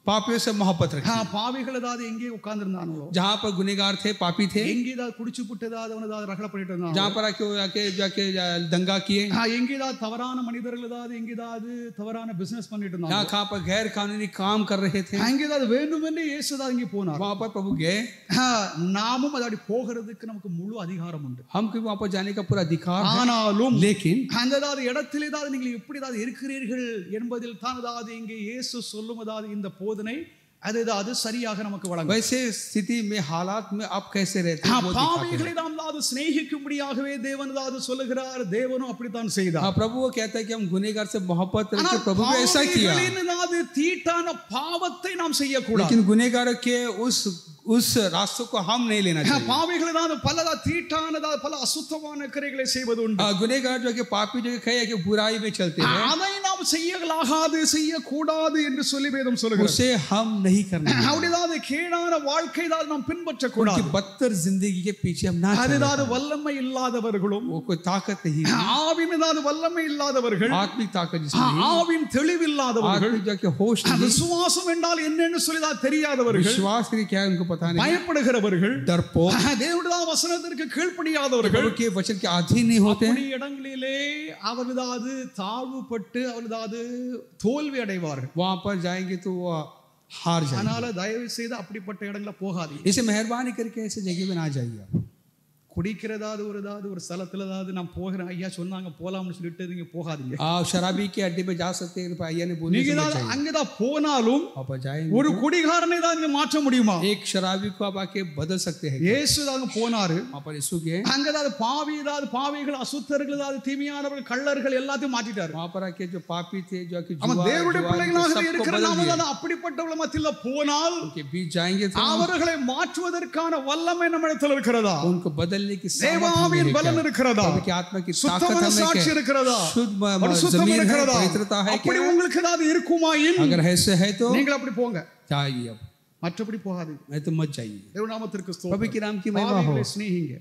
पापियों से मोहब्बत रखी। பாவிகள் ஏதாவது எங்கே உட்கார்ந்திருந்தாங்களோ, जहाँ पर गुनहगार थे, पापी थे, எங்கே ஏதாவது குடிச்சு புட்டு ஏதாவது அவன் ஏதாவது ரகலை பண்ணிட்டு இருந்தாங்க, जहाँ पर आके जाके दंगा किए, எங்கே ஏதாவது தவறான மனிதர்கள் ஏதாவது எங்கே ஏதாவது தவறான பிசினஸ் பண்ணிட்டு இருந்தாங்க, यहाँ कहाँ पर गैर कानूनी काम कर रहे थे, அங்கே ஏதாவது வேண்டுமென்றே இயேசு தான் இங்கே போனார். वहाँ पर प्रभु गए. நாமும் அதோட போகிறதுக்கு நமக்கு முழு அதிகாரம் உண்டு. हमको वहाँ पर जाने का पूरा अधिकार है. ஆனாலும் लेकिन அந்த ஏதாவது இடத்துல ஏதாவது நீங்கள் எப்படி ஏதாவது இருக்கிறீர்கள் என்பதில் தான் ஏதாவது இங்கே இயேசு சொல்லும் ஏதாவது இந்த போதனை அது ஏதாவது சரியாக நமக்கு வழங்கும். वैसे स्थिति में हालात में आप कैसे रहते हैं, वो दिखाते பாவிகளை நாம் ஏதாவது சிநேகிக்கும்படியாகவே தேவன் ஏதாவது சொல்லுகிறார். தேவனும் அப்படித்தான் செய்தார். हैं. प्रभु वो कहता है कि हम गुनहगार से मोहब्बत रखें. प्रभु ने ऐसा किया. ஏதாவது தீட்டான பாவத்தை நாம் செய்யக்கூடாது. लेकिन गुनहगारों के उस रास्तों को हम नहीं लेना चाहिए. பாவிகள் ஏதாவது பல தீட்டானதா பல அசுத்தமான கிரியைகளை செய்வது உண்டு. गुनहगार जो कि पापी जो कहे कि बुराई में चलते हैं, அதை நாம் செய்யலாகாது செய்யக்கூடாது என்று சொல்லி வேதம் சொல்லுகிறது. उसे हम नहीं करना है. அப்படிதாவது கீழான வாழ்க்கை தான் நாம் பின்பற்ற கூடாது. उनकी बदतर जिंदगी के पीछे हम ना चलें. அதுதாவது வல்லமை இல்லாதவர்களும், वो कोई ताकत नहीं है. ஆவின் ஏதாவது வல்லமை இல்லாதவர்கள், आत्मिक ताकत जिसमें नहीं, ஆவின் தெளிவில்லாதவர்கள், आत्मिक जो कि होश नहीं, விசுவாசம் என்றால் என்னன்னு சொல்லி தெரியாதவர்கள், विश्वास के क्या है उनको पता नहीं, பயப்படுகிறவர்கள், डरपोक, தேவனுடைய வசனத்திற்கு கீழ்ப்படியாதவர்கள், प्रभु के वचन के अधीन नहीं होते. அப்படி இடங்களிலே அவர்களாவது தாழ்வுபட்டு அவர்களாவது தோல்வி அடைவார்கள். वहां पर जाएंगे तो वो हार जाएंगे. அதனால தயவு செய்து அப்படிப்பட்ட இடங்களை போகாதீங்க. इसे मेहरबानी करके ऐसे जगह में ना जाइए आप. குடிக்கிறதாவது ஒரு ஸ்தலத்துல ஏதாவது நான் போகிறேன் ஐயா சொன்னாங்க போலாம்னு சொல்லிட்டு நீங்க போகாதீங்க. आप शराबी के अड्डे पे जा सकते हैं, भैया ने बोला நீங்க அங்கதான் போனாலும் आप जाएंगे. ஒரு குடிகாரனை தான் நீங்க மாற்ற முடியுமா? एक शराबी को आप आके बदल सकते हैं. இயேசு தான் போனாரு. वहां पर यीशु गए. அங்கதான் பாவிகள் அசுத்தர்கள் ஏதாவது தீமையானவர்கள் கள்ளர்கள் எல்லாத்தையும் மாத்திட்டாரு. वहां पर आके जो पापी थे, जो कि அவன் தேவனுடைய பிள்ளைகளாக இருக்கிற நாம जुआ தான் அப்படிப்பட்டவங்கள மத்தியில போனால் उनके बीच जाएंगे तो அவர்களை மாற்றுவதற்கான வல்லமை நம்மிடத்தில் இருக்கிறதா? उनको बदलने की தேவாவின் பலன் இருக்கிறதா? प्रभु की आत्मा की ताकत சுத்தமான சாட்சி இருக்கிறதா? शुद्ध जमीन है, पवित्रता है. அப்படி உங்களுக்கு ஏதாவது இருக்குமாயின் अगर ऐसे है तो நீங்கள் அப்படி போங்க, जाइए. अब மற்றபடி போகாதீங்க. मैं तो मत जाइए. தேவ நாமத்திற்கு ஸ்தோத்திரம். प्रभु के नाम की महिमा हो. பாவிகளை சிநேகிங்க.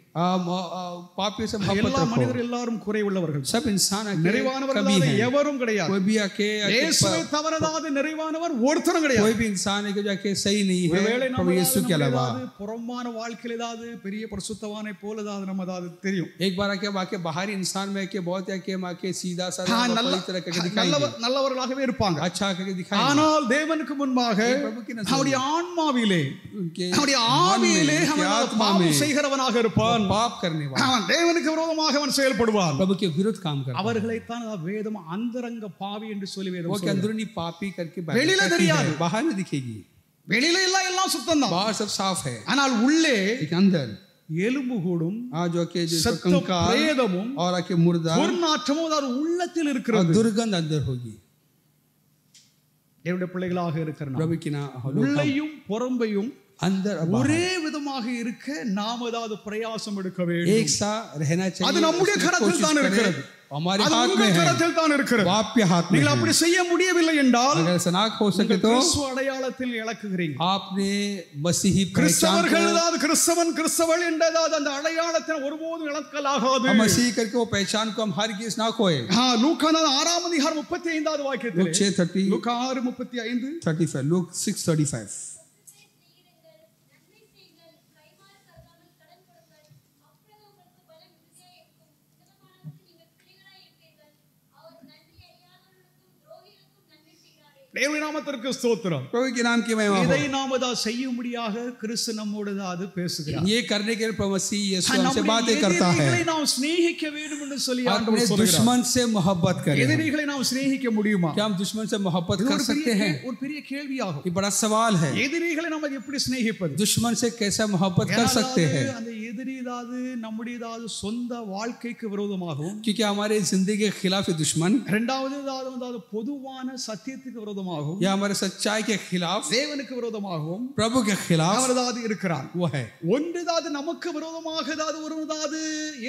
पापियों से मोहब्बत எல்லா रखो. மனிதர் எல்லாரும் குறை உள்ளவர்கள். सब इंसान आके कमी நிறைவானவர்கள் है. எவரும் கிடையாது. कोई भी आके இயேசுவை தவிரதாவது நிறைவானவர் ஒருத்தரும் கிடையாது. कोई भी इंसान है जो जाके सही नहीं ஒருவேளை है प्रभु यीशु के अलावा. புறமான வாழ்க்கையில் ஏதாவது பெரிய பரிசுத்தவானை போல ஏதாவது நம்ம ஏதாவது தெரியும். एक बार आके आके बाहरी इंसान में के बहुत आके आके सीधा साधा पवित्र करके दिखाएंगे, நல்லவர்களாகவே இருப்பாங்க, अच्छा करके दिखाएंगे. ஆனால் தேவனுக்கு முன்பாக அவருடைய ஆன்மாவிலே उनके அவருடைய ஆவியிலே அவன் பாவம் செய்கிறவனாக இருப்பான். पाप करने वाला, அவன் தேவனுக்கு விரோதமாக அவன் செயல்படுவான். प्रभु के विरुद्ध काम करता है. அவர்களை தான் வேதம் அந்தரங்க பாவி என்று சொல்லி வேதம் वो சொல்லுது. के अंदरूनी पापी करके வெளியில தெரியாது, बाहर में दिखेगी. வெளியில எல்லாம் சுத்தம் தான், बाहर सब साफ है, ஆனால் உள்ளே अंदर எலும்பு கூடும், जो के कंकाल பிரேதமும் और आके मुर्दा துர்நாற்றமும் அது உள்ளத்தில் இருக்கிறது. दुर्गंध अंदर होगी. என்னுடைய பிள்ளைகளாக இருக்கிற प्रभु की ना உள்ளையும் புறம்பையும் अंदर ஒரே விதமாக இருக்க நாம் ஏதாவது பிரயாசம் எடுக்க வேண்டும். एक सा रहना चाहिए. அது நம்முடைய கரத்தில் தான் இருக்கிறது, हमारे அது हाथ में உங்கள் है, கரத்தில் தான் இருக்கிறது. आपके हाथ में நீங்கள் है. அப்படி செய்ய முடியவில்லை என்றால் अगर ऐसा ना हो सके तो கிறிஸ்துவ அடையாளத்தில் இழக்குகிறீங்க. आपने मसीही पहचान கிறிஸ்தவர்கள் ஏதாவது கிறிஸ்தவள் என்றதாவது அந்த அடையாளத்தை ஒருபோதும் இழக்கலாகாது. मसीह करके वो पहचान को हम हर किस ना खोए. லூக்கா 6:35 வாக்கியத்தில், लूक 6:30, லூக்கா 6:35, 35, लूक 6:35. தேவனுடைய நாமத்திற்கு ஸ்தோத்திரம். प्रभु के नाम की महिमा हो. இதை நாம தான் செய்யும்படியாக கிறிஸ்து நம்மோடு அது பேசுகிறார். ये करने के लिए प्रभु मसीह यीशु हमसे बातें करता है. எதிரிகளை நாம் சிநேகிக்க வேண்டும் என்று சொல்லி ஆண்டவர் अपने சொல்கிறார். दुश्मन से मोहब्बत करें. எதிரிகளை நாம் சிநேகிக்க முடியுமா? क्या हम दुश्मन से मोहब्बत कर सकते हैं? ஒரு பெரிய கேள்வியாகும். ये बड़ा सवाल है. எதிரிகளை நாம் எப்படி சிநேகிப்பது? दुश्मन से कैसे मोहब्बत कर सकते हैं? அந்த எதிரி நம்முடைய சொந்த வாழ்க்கைக்கு விரோதமாகவும், क्योंकि हमारे जिंदगी के खिलाफ है दुश्मन. இரண்டாவது பொதுவான சத்தியத்துக்கு விரோதமாகவும், या हमारे सच्चाई के खिलाफ, தேவனுக்கு விரோதமாகவும், प्रभु के खिलाफ அவரதாவது இருக்கிறான். वो है. ஒன்றுதாவது நமக்கு விரோதமாக ஒருவதாவது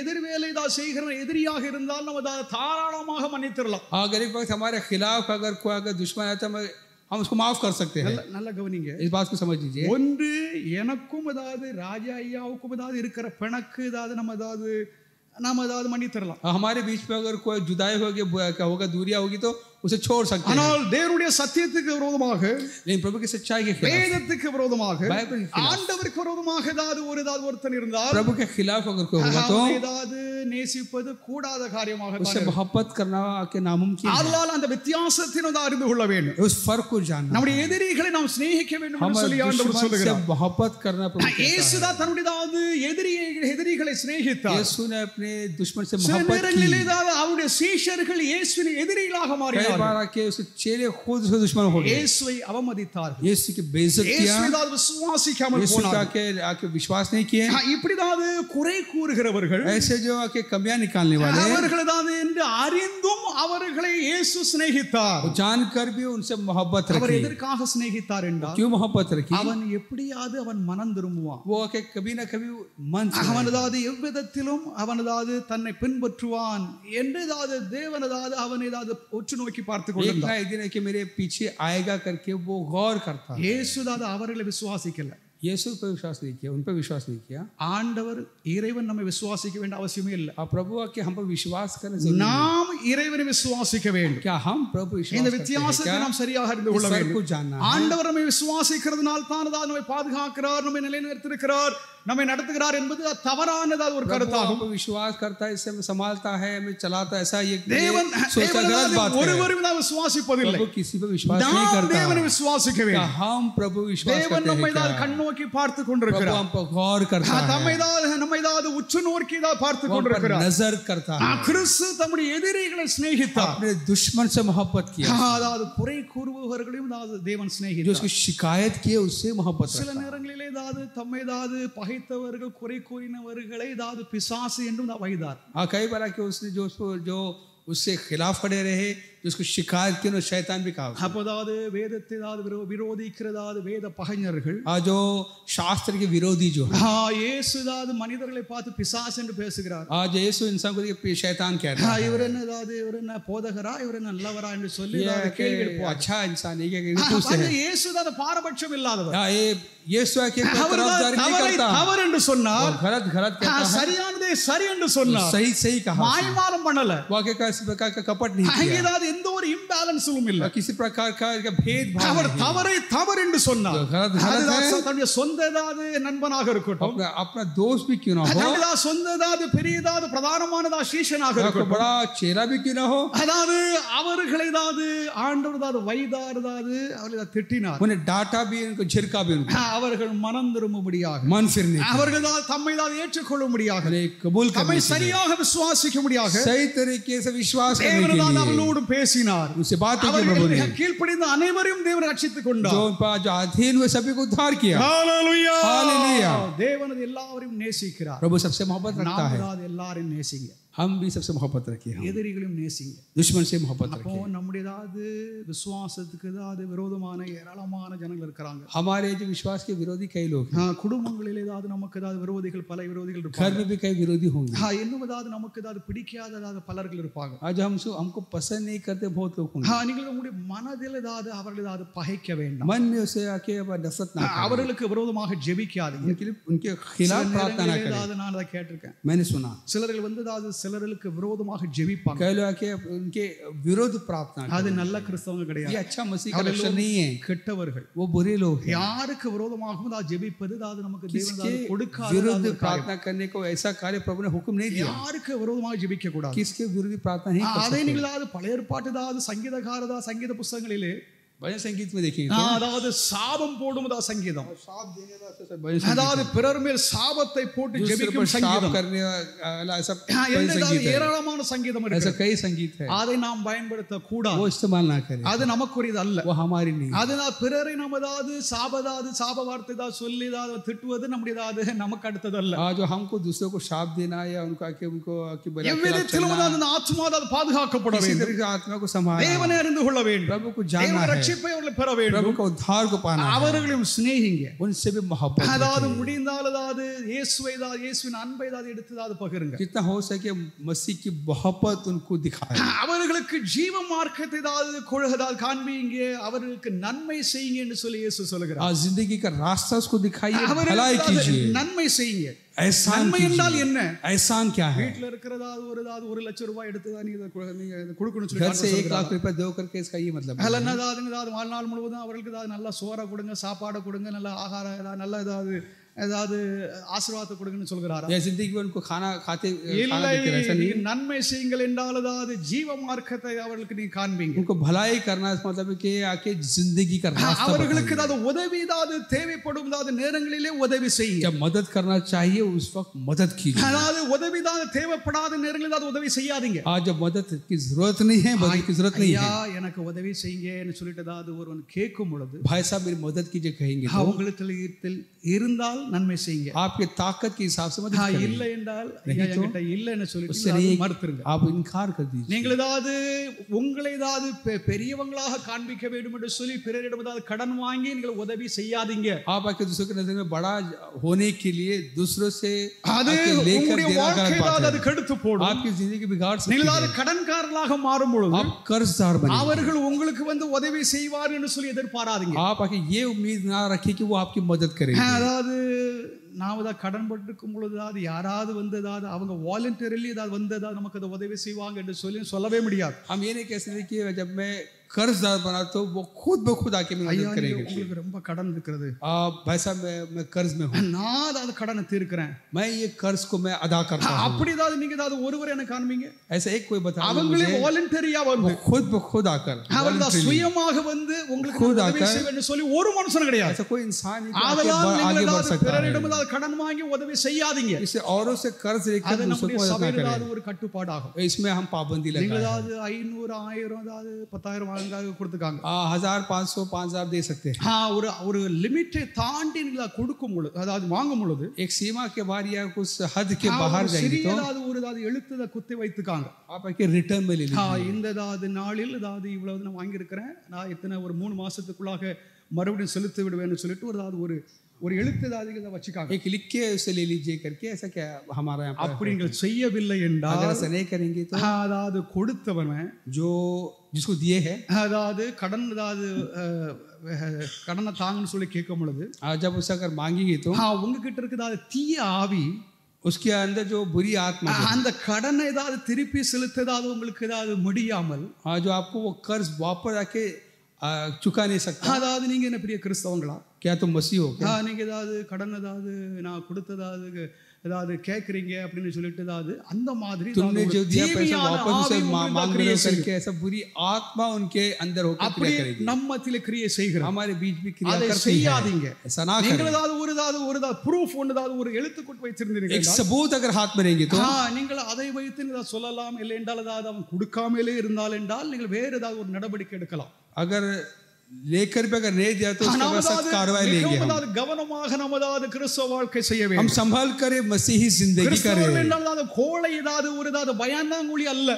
எதிர்வேலை செய்கிற எதிரியாக இருந்தால் நம்ம தாராளமாக மன்னித்திரலாம். अगर एक वक्त हमारे खिलाफ अगर कोई अगर दुश्मन है तो हम उसको माफ कर सकते हैं. நல்ல கவனிங்க, इस बात को समझ लीजिए. ஒன்று எனக்கும் ராஜா ஐயாவுக்கும் இருக்கிற பிணக்கு நம்ம நாம் அதாவது மன்னித்தரலாம். हमारे बीच में अगर कोई जुदाई होगा दूरियां होगी तो उसे छोड़ सकते हैं. ஆனால் தேவனுடைய சத்தியத்துக்கு விரோதமாக, लेकिन प्रभु की सच्चाई के खिलाफ, வேதத்துக்கு விரோதமாக, बाइबल के खिलाफ, ஆண்டவருக்கு விரோதமாக ஏதாவது ஒருத்தன் இருந்தால் प्रभु के खिलाफ अगर कोई होगा तो ஏதாவது நேசிப்பது கூடாத காரியமாக उससे मोहब्बत करना के नामुमकिन है. அதனால அந்த வித்தியாசத்தை நாம் அறிந்து கொள்ள வேண்டும். उस फर्क को जानना. நம்முடைய எதிரிகளை நாம் சிநேகிக்க வேண்டும் என்று சொல்லி ஆண்டவர் சொல்கிறார். मोहब्बत करना प्रभु कहता है. இயேசுதா தன்னுடைய எதிரிகளை சிநேகித்தார். यीशु ने अपने दुश्मन से சில मोहब्बत நேரங்களில் की. அவருடைய சீஷர்கள் இயேசுவின் எதிரிகளாக कई மாறினார்கள். बार आके उसके चेले खुद उसके दुश्मन हो गए. இயேசுவை அவமதித்தார்கள். यीशु की बेइज्जत किया. இயேசுவை விசுவாசிக்காமல் यीशु போனார்கள். आके विश्वास नहीं किए. இப்படிதாவது குறை கூறுகிறவர்கள், ऐसे जो आके कमियां निकालने वाले, அவர்கள்தான் என்று அறிந்தும் அவர்களை இயேசு சிநேகித்தார். जानकर भी उनसे मोहब्बत அவர் रखी. எதற்காக சிநேகித்தார் என்றால், क्यों मोहब्बत रखी? அவன் எப்படியாவது அவன் மனம் திரும்புவான். वो आके कभी ना कभी मन से அவனதாவது எவ்விதத்திலும் அவனதாவது தன்னை பின்பற்றுவான் என்றதாவது தேவனதாவது அவன் ஏதாவது உற்று நோக்கி பார்த்து एक கொண்டிருந்தான். ना एक दिन है कि मेरे पीछे आएगा करके वो गौर करता. இயேசுதாவது அவர்களை விசுவாசிக்கல. यीशु पे विश्वास नहीं किया, उन पे विश्वास नहीं किया. ஆண்டவர் இறைவன் நம்மை விசுவாசிக்க வேண்டிய அவசியமே இல்லை. और प्रभु आके हम पर विश्वास करना जरूरी है. நாம் இறைவனை விசுவாசிக்க வேண்டும். क्या हम प्रभु विश्वास இந்த करते हैं வித்தியாசத்தை क्या? நாம் சரியாக அறிந்து इस கொள்ள फर्क को வேண்டும். जानना है. ஆண்டவர் நம்மை விசுவாசிக்கிறதுனால் தான் நம்மை பாதுகாக்கிறார், நம்மை நிலைநிறுத்திருக்கிறார், நம்மை நடத்துகிறார் என்பது தவறானது ஒரு प्रभु கருத்தாகும். आपको विश्वास करता है, इससे हमें संभालता है, हमें चलाता है, ऐसा ये தேவன் सोचता गलत बात है. ஒருவரும் தான் விசுவாசிப்பதில்லை. प्रभु किसी पे विश्वास नहीं நாம் करता. தேவனை விசுவாசிக்க क्या வேண்டும். हम प्रभु विश्वास தேவன் करते நம்மை हैं தான் क्या? கண்ணோக்கி பார்த்து प्रभु கொண்டிருக்கிறார். हम पर गौर करता है, நம்மை தான் உற்று நோக்கி தான் பார்த்து वो हम पर கொண்டிருக்கிறார். नजर करता है. கிறிஸ்து தம்முடைய எதிரிகளை சிநேகித்தார். अपने दुश्मन से मोहब्बत किया. அதாவது குறை கூறுபவர்களையும் தேவன் जो சிநேகித்தார். उसकी शिकायत किए उससे मोहब्बत சில करता है. நேரங்களிலே தம்மை பகைத்தவர்கள் குறை கூறினவர்களை பிசாசு என்றும் வைத்தார். हाँ, कई बार कि उसने जो उससे खिलाफ खड़े रहे, जो उसको शिकायत की, शैतान भी कहा. அப்போதாவது வேதத்தை விரோதிக்கிறதாவது வேத பகைஞர்கள், जो शास्त्र के विरोधी जो है, இயேசு மனிதர்களை பார்த்து பிசாசு என்று பேசுகிறார். आज यीशु इंसान को शैतान कहता है. இவர் என்ன போதகரா, இவர் என்ன நல்லவரா என்று சொல்லி கேள்வி எழுப்புவார். अच्छा इंसान है क्या? இயேசு பாரபட்சம் இல்லாதவர். यीशु के तरफदारी नहीं करता. தவறு என்று சொன்னார், गलत कहता है, சரியானதே சரி என்று சொன்னார். सही कहा. மாய்மாலம் பண்ணல. वाक्य का इस प्रकार का कपट नहीं किया. எந்த ஒரு இம்பேலன்ஸும் இல்ல. किसी प्रकार का भेदभाव அவர் தவறு என்று சொன்னார். गलत தன்னுடைய சொந்த நண்பனாக இருக்கட்டும், अपना दोस्त भी क्यों ना हो, சொந்த பெரியதாவது பிரதானமானதா சீஷனாக இருக்கட்டும், बड़ा चेहरा भी क्यों ना हो, அதாவது அவர்களை ஆண்டவர் வைதார், அவர்களை திட்டினார். उन्हें डांटा भी, उनको झिड़का भी, அவர்கள் மனம் திரும்பும்படியாக, मन फिरने, அவர்கள் தம்மை ஏற்றுக்கொள்ளும்படியாக, कबूल தம்மை சரியாக விசுவாசிக்கும்படியாக, सही तरीके से विश्वास करने के தேவன் लिए அவர்களோடு பேசினார். उनसे बातें की प्रभु ने. கீழ்ப்படிந்த அனைவரையும் தேவன் ரட்சித்துக் கொண்டார். जो अधीन हुए सभी को उद्धार किया. ஹalleluya. हालेलुया. தேவன் எல்லாரையும் நேசிக்கிறார். प्रभु सबसे मोहब्बत रखता है. நாம் எல்லாரையும் நேசிங்க. हम भी सबसे मोहब्बत रखें. எதிரிகளையும் நேசிங்க. दुश्मन से मोहब्बत அப்போ रखें. நம்முடைய விசுவாசத்துக்கு விரோதமான ஏராளமான ஜனங்கள் இருக்காங்க. हमारे जो विश्वास के विरोधी कई लोग हैं. குடும்பங்களில் நமக்கு விரோதிகள், பல விரோதிகள் घर இருப்பாங்க. में भी कई विरोधी होंगे. இன்னும் நமக்கு பிடிக்காத பலர்கள் இருப்பாங்க. आज हमको पसंद नहीं करते बहुत लोग होंगे. நீங்கள் உங்களுடைய மனதில் அவர்கள் பகைக்க வேண்டாம். मन में उसे आके नफरत ना करें. அவர்களுக்கு விரோதமாக ஜெபிக்காதீங்க. उनके खिलाफ प्रार्थना ना करें. நான் அதை கேட்டிருக்கேன். मैंने सुना சிலர்கள் சிலருக்கு விரோதமாக ஜெபிப்பாங்க. कई लोग आके उनके विरोध प्रार्थना करें. அது நல்ல கிறிஸ்தவங்க ये கிடையாது. अच्छा मसीह का लक्षण नहीं है. கெட்டவர்கள். वो बुरे लोग हैं. யாருக்கு விரோதமாகவும் ஜெபிப்பது நமக்கு किसके தேவன் கொடுக்காத विरुद्ध प्रार्थना करने को ऐसा कार्य प्रभु ने हुक्म नहीं दिया. யாருக்கு விரோதமாக ஜெபிக்க கூடாது. किसके विरोधी प्रार्थना नहीं कर அதே सकते. நீங்கள் பழைய ஏற்பாட்டு சங்கீத புத்தகங்களிலே भजन संगीत में देखिए அதாவது சாபம் போடும் சங்கீதம், शाप देने वाला भजन அதாவது பிறர் மேல் சாபத்தை போட்டு ஜெபிக்கும் சங்கீதம், करने वाला ऐसा ஏராளமான சங்கீதம் ऐसा இருக்கு. कई संगीत है. அதை நாம் பயன்படுத்த கூடாது. वो इस्तेमाल ना करें. அது நமக்குரியது அல்ல. वो हमारी नहीं. அதனால் பிறரை நாம் சாப வார்த்தை சொல்லி திட்டுவது நம்முடைய நமக்கு அடுத்தது அல்ல. जो हमको दूसरों को शाप देना या उनको எவ்விதத்திலும் அந்த ஆத்மா பாதுகாக்கப்பட வேண்டும். आत्मा को संभालना, தேவனை அறிந்து கொள்ள வேண்டும். प्रभु को जानना है. ரட்சிப்பை அவர்கள் பெற வேண்டும். प्रभु का उद्धार को पाना है. அவர்களையும் சிநேகிங்க. उनसे भी मोहब्बत அதாவது முடிந்தால் இயேசுவின் அன்பை எடுத்து பகிருங்க. जितना हो सके मसीह की मोहब्बत उनको दिखाएं. அவர்களுக்கு ஜீவ மார்க்கத்தை காண்பிங்க, அவர்களுக்கு நன்மை செய்யுங்க என்று சொல்லி இயேசு சொல்கிறார். जिंदगी का रास्ता उसको दिखाइए, भलाई कीजिए, நன்மை செய்யுங்க. एहसान நன்மை என்றால் என்ன? एहसान क्या है? வீட்டுல இருக்கிறதாவது ஒரு லட்சம் ரூபாய் எடுத்துதான் நீங்க கொடுக்கணும் घर से சொல்லி 1 लाख रुपए दो करके इसका ये मतलब है। அதில் என்னதாவது வாழ்நாள் முழுவதும் அவர்களுக்கு ஏதாவது நல்ல சோறை கொடுங்க, சாப்பாடை கொடுங்க, நல்ல ஆகாரம், ஏதாவது நல்ல ஏதாவது ஆசீர்வாதத்தை கொடுங்கன்னு சொல்கிறாரா? या जिंदगी में उनको खाना खाते खाना இல்லை, देते रहते नहीं। நீங்க நன்மை செய்யுங்கள் என்றால் அதாவது ஜீவ மார்க்கத்தை அவர்களுக்கு நீங்க காண்பீங்க. उनको भलाई करना इस मतलब है कि आके जिंदगी का रास्ता அவர்களுக்கு ஏதாவது உதவி ஏதாவது தேவைப்படும் ஏதாவது நேரங்களிலே உதவி செய்யுங்க. जब मदद करना चाहिए उस वक्त मदद कीजिए। அதாவது உதவி ஏதாவது தேவைப்படாத நேரங்களில் ஏதாவது உதவி செய்யாதீங்க. आज जब मदद की जरूरत नहीं है, मदद की जरूरत नहीं है, ஐயா எனக்கு உதவி செய்யுங்கன்னு சொல்லிட்டு ஏதாவது ஒருவன் கேட்கும் பொழுது भाई साहब मेरी मदद कीजिए कहेंगे तो உங்களுக்கு இருந்தால் நன்மை செய்யுங்க. आपके ताकत के हिसाब से मदद करेंगे। இல்லை என்றால் என்கிட்ட இல்லைன்னு उससे சொல்லிட்டு नहीं மறுத்துருங்க. आप इनकार कर दीजिए। நீங்கள் ஏதாவது உங்களை ஏதாவது பெரியவங்களாக காண்பிக்க வேண்டும் என்று சொல்லி பிறரிடம் ஏதாவது கடன் வாங்கி நீங்கள் உதவி செய்யாதீங்க. आप आके दूसरों की नजर में बड़ा होने के लिए दूसरों से அது लेकर உங்களுடைய देना गलत வாழ்க்கையை बात அது है। கெடுத்து போடும். आपकी जिंदगी बिगाड़ सकती நீங்கள் है। ஏதாவது கடன்காரர்களாக மாறும் பொழுது आप कर्जदार बने। அவர்கள் உங்களுக்கு உதவி செய்வார் என்று சொல்லி எதிர்பாராதீங்க. आप आके ये उम्मीद ना रखिए कि वो आपकी मदद करेंगे। அதாவது நாம் ஏதாவது கடன் பட்டிருக்கும் பொழுது ஏதாவது யாராவது ஏதாவது அவங்க வாலண்டியர்லி ஏதாவது ஏதாவது நமக்கு அதை உதவி செய்வாங்க என்று சொல்லவே முடியாது. हम ये नहीं कह सकते कि जब मैं कर्जदार बना तो वो खुद ब खुद आके मेरी मदद करेंगे। உங்களுக்கு ரொம்ப கடன் இருக்கிறது, भाई साहब मैं कर्ज में हूँ, நான் ஏதாவது கடனை தீர்க்கிறேன், मैं ये कर्ज को मैं अदा करता हूँ, அப்படி ஏதாவது நீங்க ஏதாவது ஒருவர் எனக்கு காண்பீங்க. ऐसा एक कोई बता அவங்களே வாலண்டியரியா वो खुद ब खुद आकर அவர்கள் சுயமாக உங்களுக்கு உதவி செய்வேன்னு சொல்லி ஒரு மனுஷன் கிடையாது. ऐसा कोई इंसान नहीं ஆதலால் आगे நீங்கள் बढ़ ஏதாவது सकता है। பிறரிடம் ஏதாவது கடன் வாங்கி உதவி செய்யாதீங்க. इसे औरों से कर्ज लेकर அது दूसरों நம்முடைய को मदद சபையில் ना ஏதாவது करें, ஒரு கட்டுப்பாடு ஆகும். इसमें हम पाबंदी நீங்கள் लगाएं। ஏதாவது 500 1000 ஏதாவது 10000 வாங்க கொடுத்துக்காங்க. 1500 5000 दे सकते हैं। ஒரு லிமிட்டை தாண்டி நீங்க கொடுக்கும் பொழுது அதாவது வாங்கும் பொழுது एक सीमा के बाहर या कुछ हद के बाहर जाएंगे तो ஏதாவது எழுத்துத குத்தி வைத்துக்காங்க. आप आके रिटर्न में ले लीजिए। இந்த ஏதாவது நாளில் ஏதாவது இவ்வளவு நான் வாங்கி இருக்கிறேன், நான் இத்தனை ஒரு 3 மாசத்துக்குள்ளாக மறுபடியும் செலுத்தி விடுவேன்னு சொல்லிட்டு ஏதாவது ஒரு எழுத்து ஏதாவது வச்சுக்காங்க. एक लिख के उसे ले लीजिए करके, ऐसा क्या हमारा यहाँ पर அப்படி நீங்கள் செய்யவில்லை என்றால் अगर ऐसा नहीं करेंगे तो அதாவது கொடுத்தவன் जो जिसको दिए है அதாவது கடன் ஏதாவது கடனை தாங்கன்னு சொல்லி கேட்கும் பொழுது जब उसे अगर मांगेंगे तो உங்ககிட்ட இருக்கிற தீய ஆவி उसके अंदर जो बुरी आत्मा அந்த கடனை ஏதாவது திருப்பி செலுத்ததாவது உங்களுக்கு ஏதாவது முடியாமல் जो आपको वो कर्ज वापस आके चुका नहीं सकता। அதாவது நீங்க என்ன பெரிய கிறிஸ்தவங்களா? क्या तुम मसीह हो क्या? நீங்க ஏதாவது கடன் ஏதாவது நான் கொடுத்ததாவது ஏதாவது கேட்குறீங்க அப்படின்னு சொல்லிட்டு ஏதாவது அந்த மாதிரி तुमने जो दिया पैसा वापस उसे मांग रहे हो करके ऐसा बुरी आत्मा उनके अंदर होकर क्रिया करेगी। நம்மத்திலே கிரியை செய்கிறார், हमारे बीच भी क्रिया करती है। செய்யாதீங்க. ऐसा ना करें। நீங்கள் ஏதாவது ப்ரூஃப் ஏதாவது ஒரு எழுத்துக்கூட்டு வைத்திருந்தீர்கள், एक सबूत अगर हाथ में रहेंगे तो நீங்கள் அதை வைத்து நீங்கள் சொல்லலாம். இல்லை என்றால் ஏதாவது அவன் கொடுக்காமலே இருந்தால் என்றால் நீங்கள் வேறு ஏதாவது ஒரு நடவடிக்கை எடுக்கலாம். अगर लेकर भी अगर नहीं दिया तो उसके बाद सख्त कार्रवाई लेंगे। हम கவனமாக நமது கிறிஸ்தவ வாழ்க்கை செய்ய வேண்டும். हम संभाल कर मसीही जिंदगी करें। என்றால் கோளை ஏதாவது பயந்தாங்குழி அல்ல।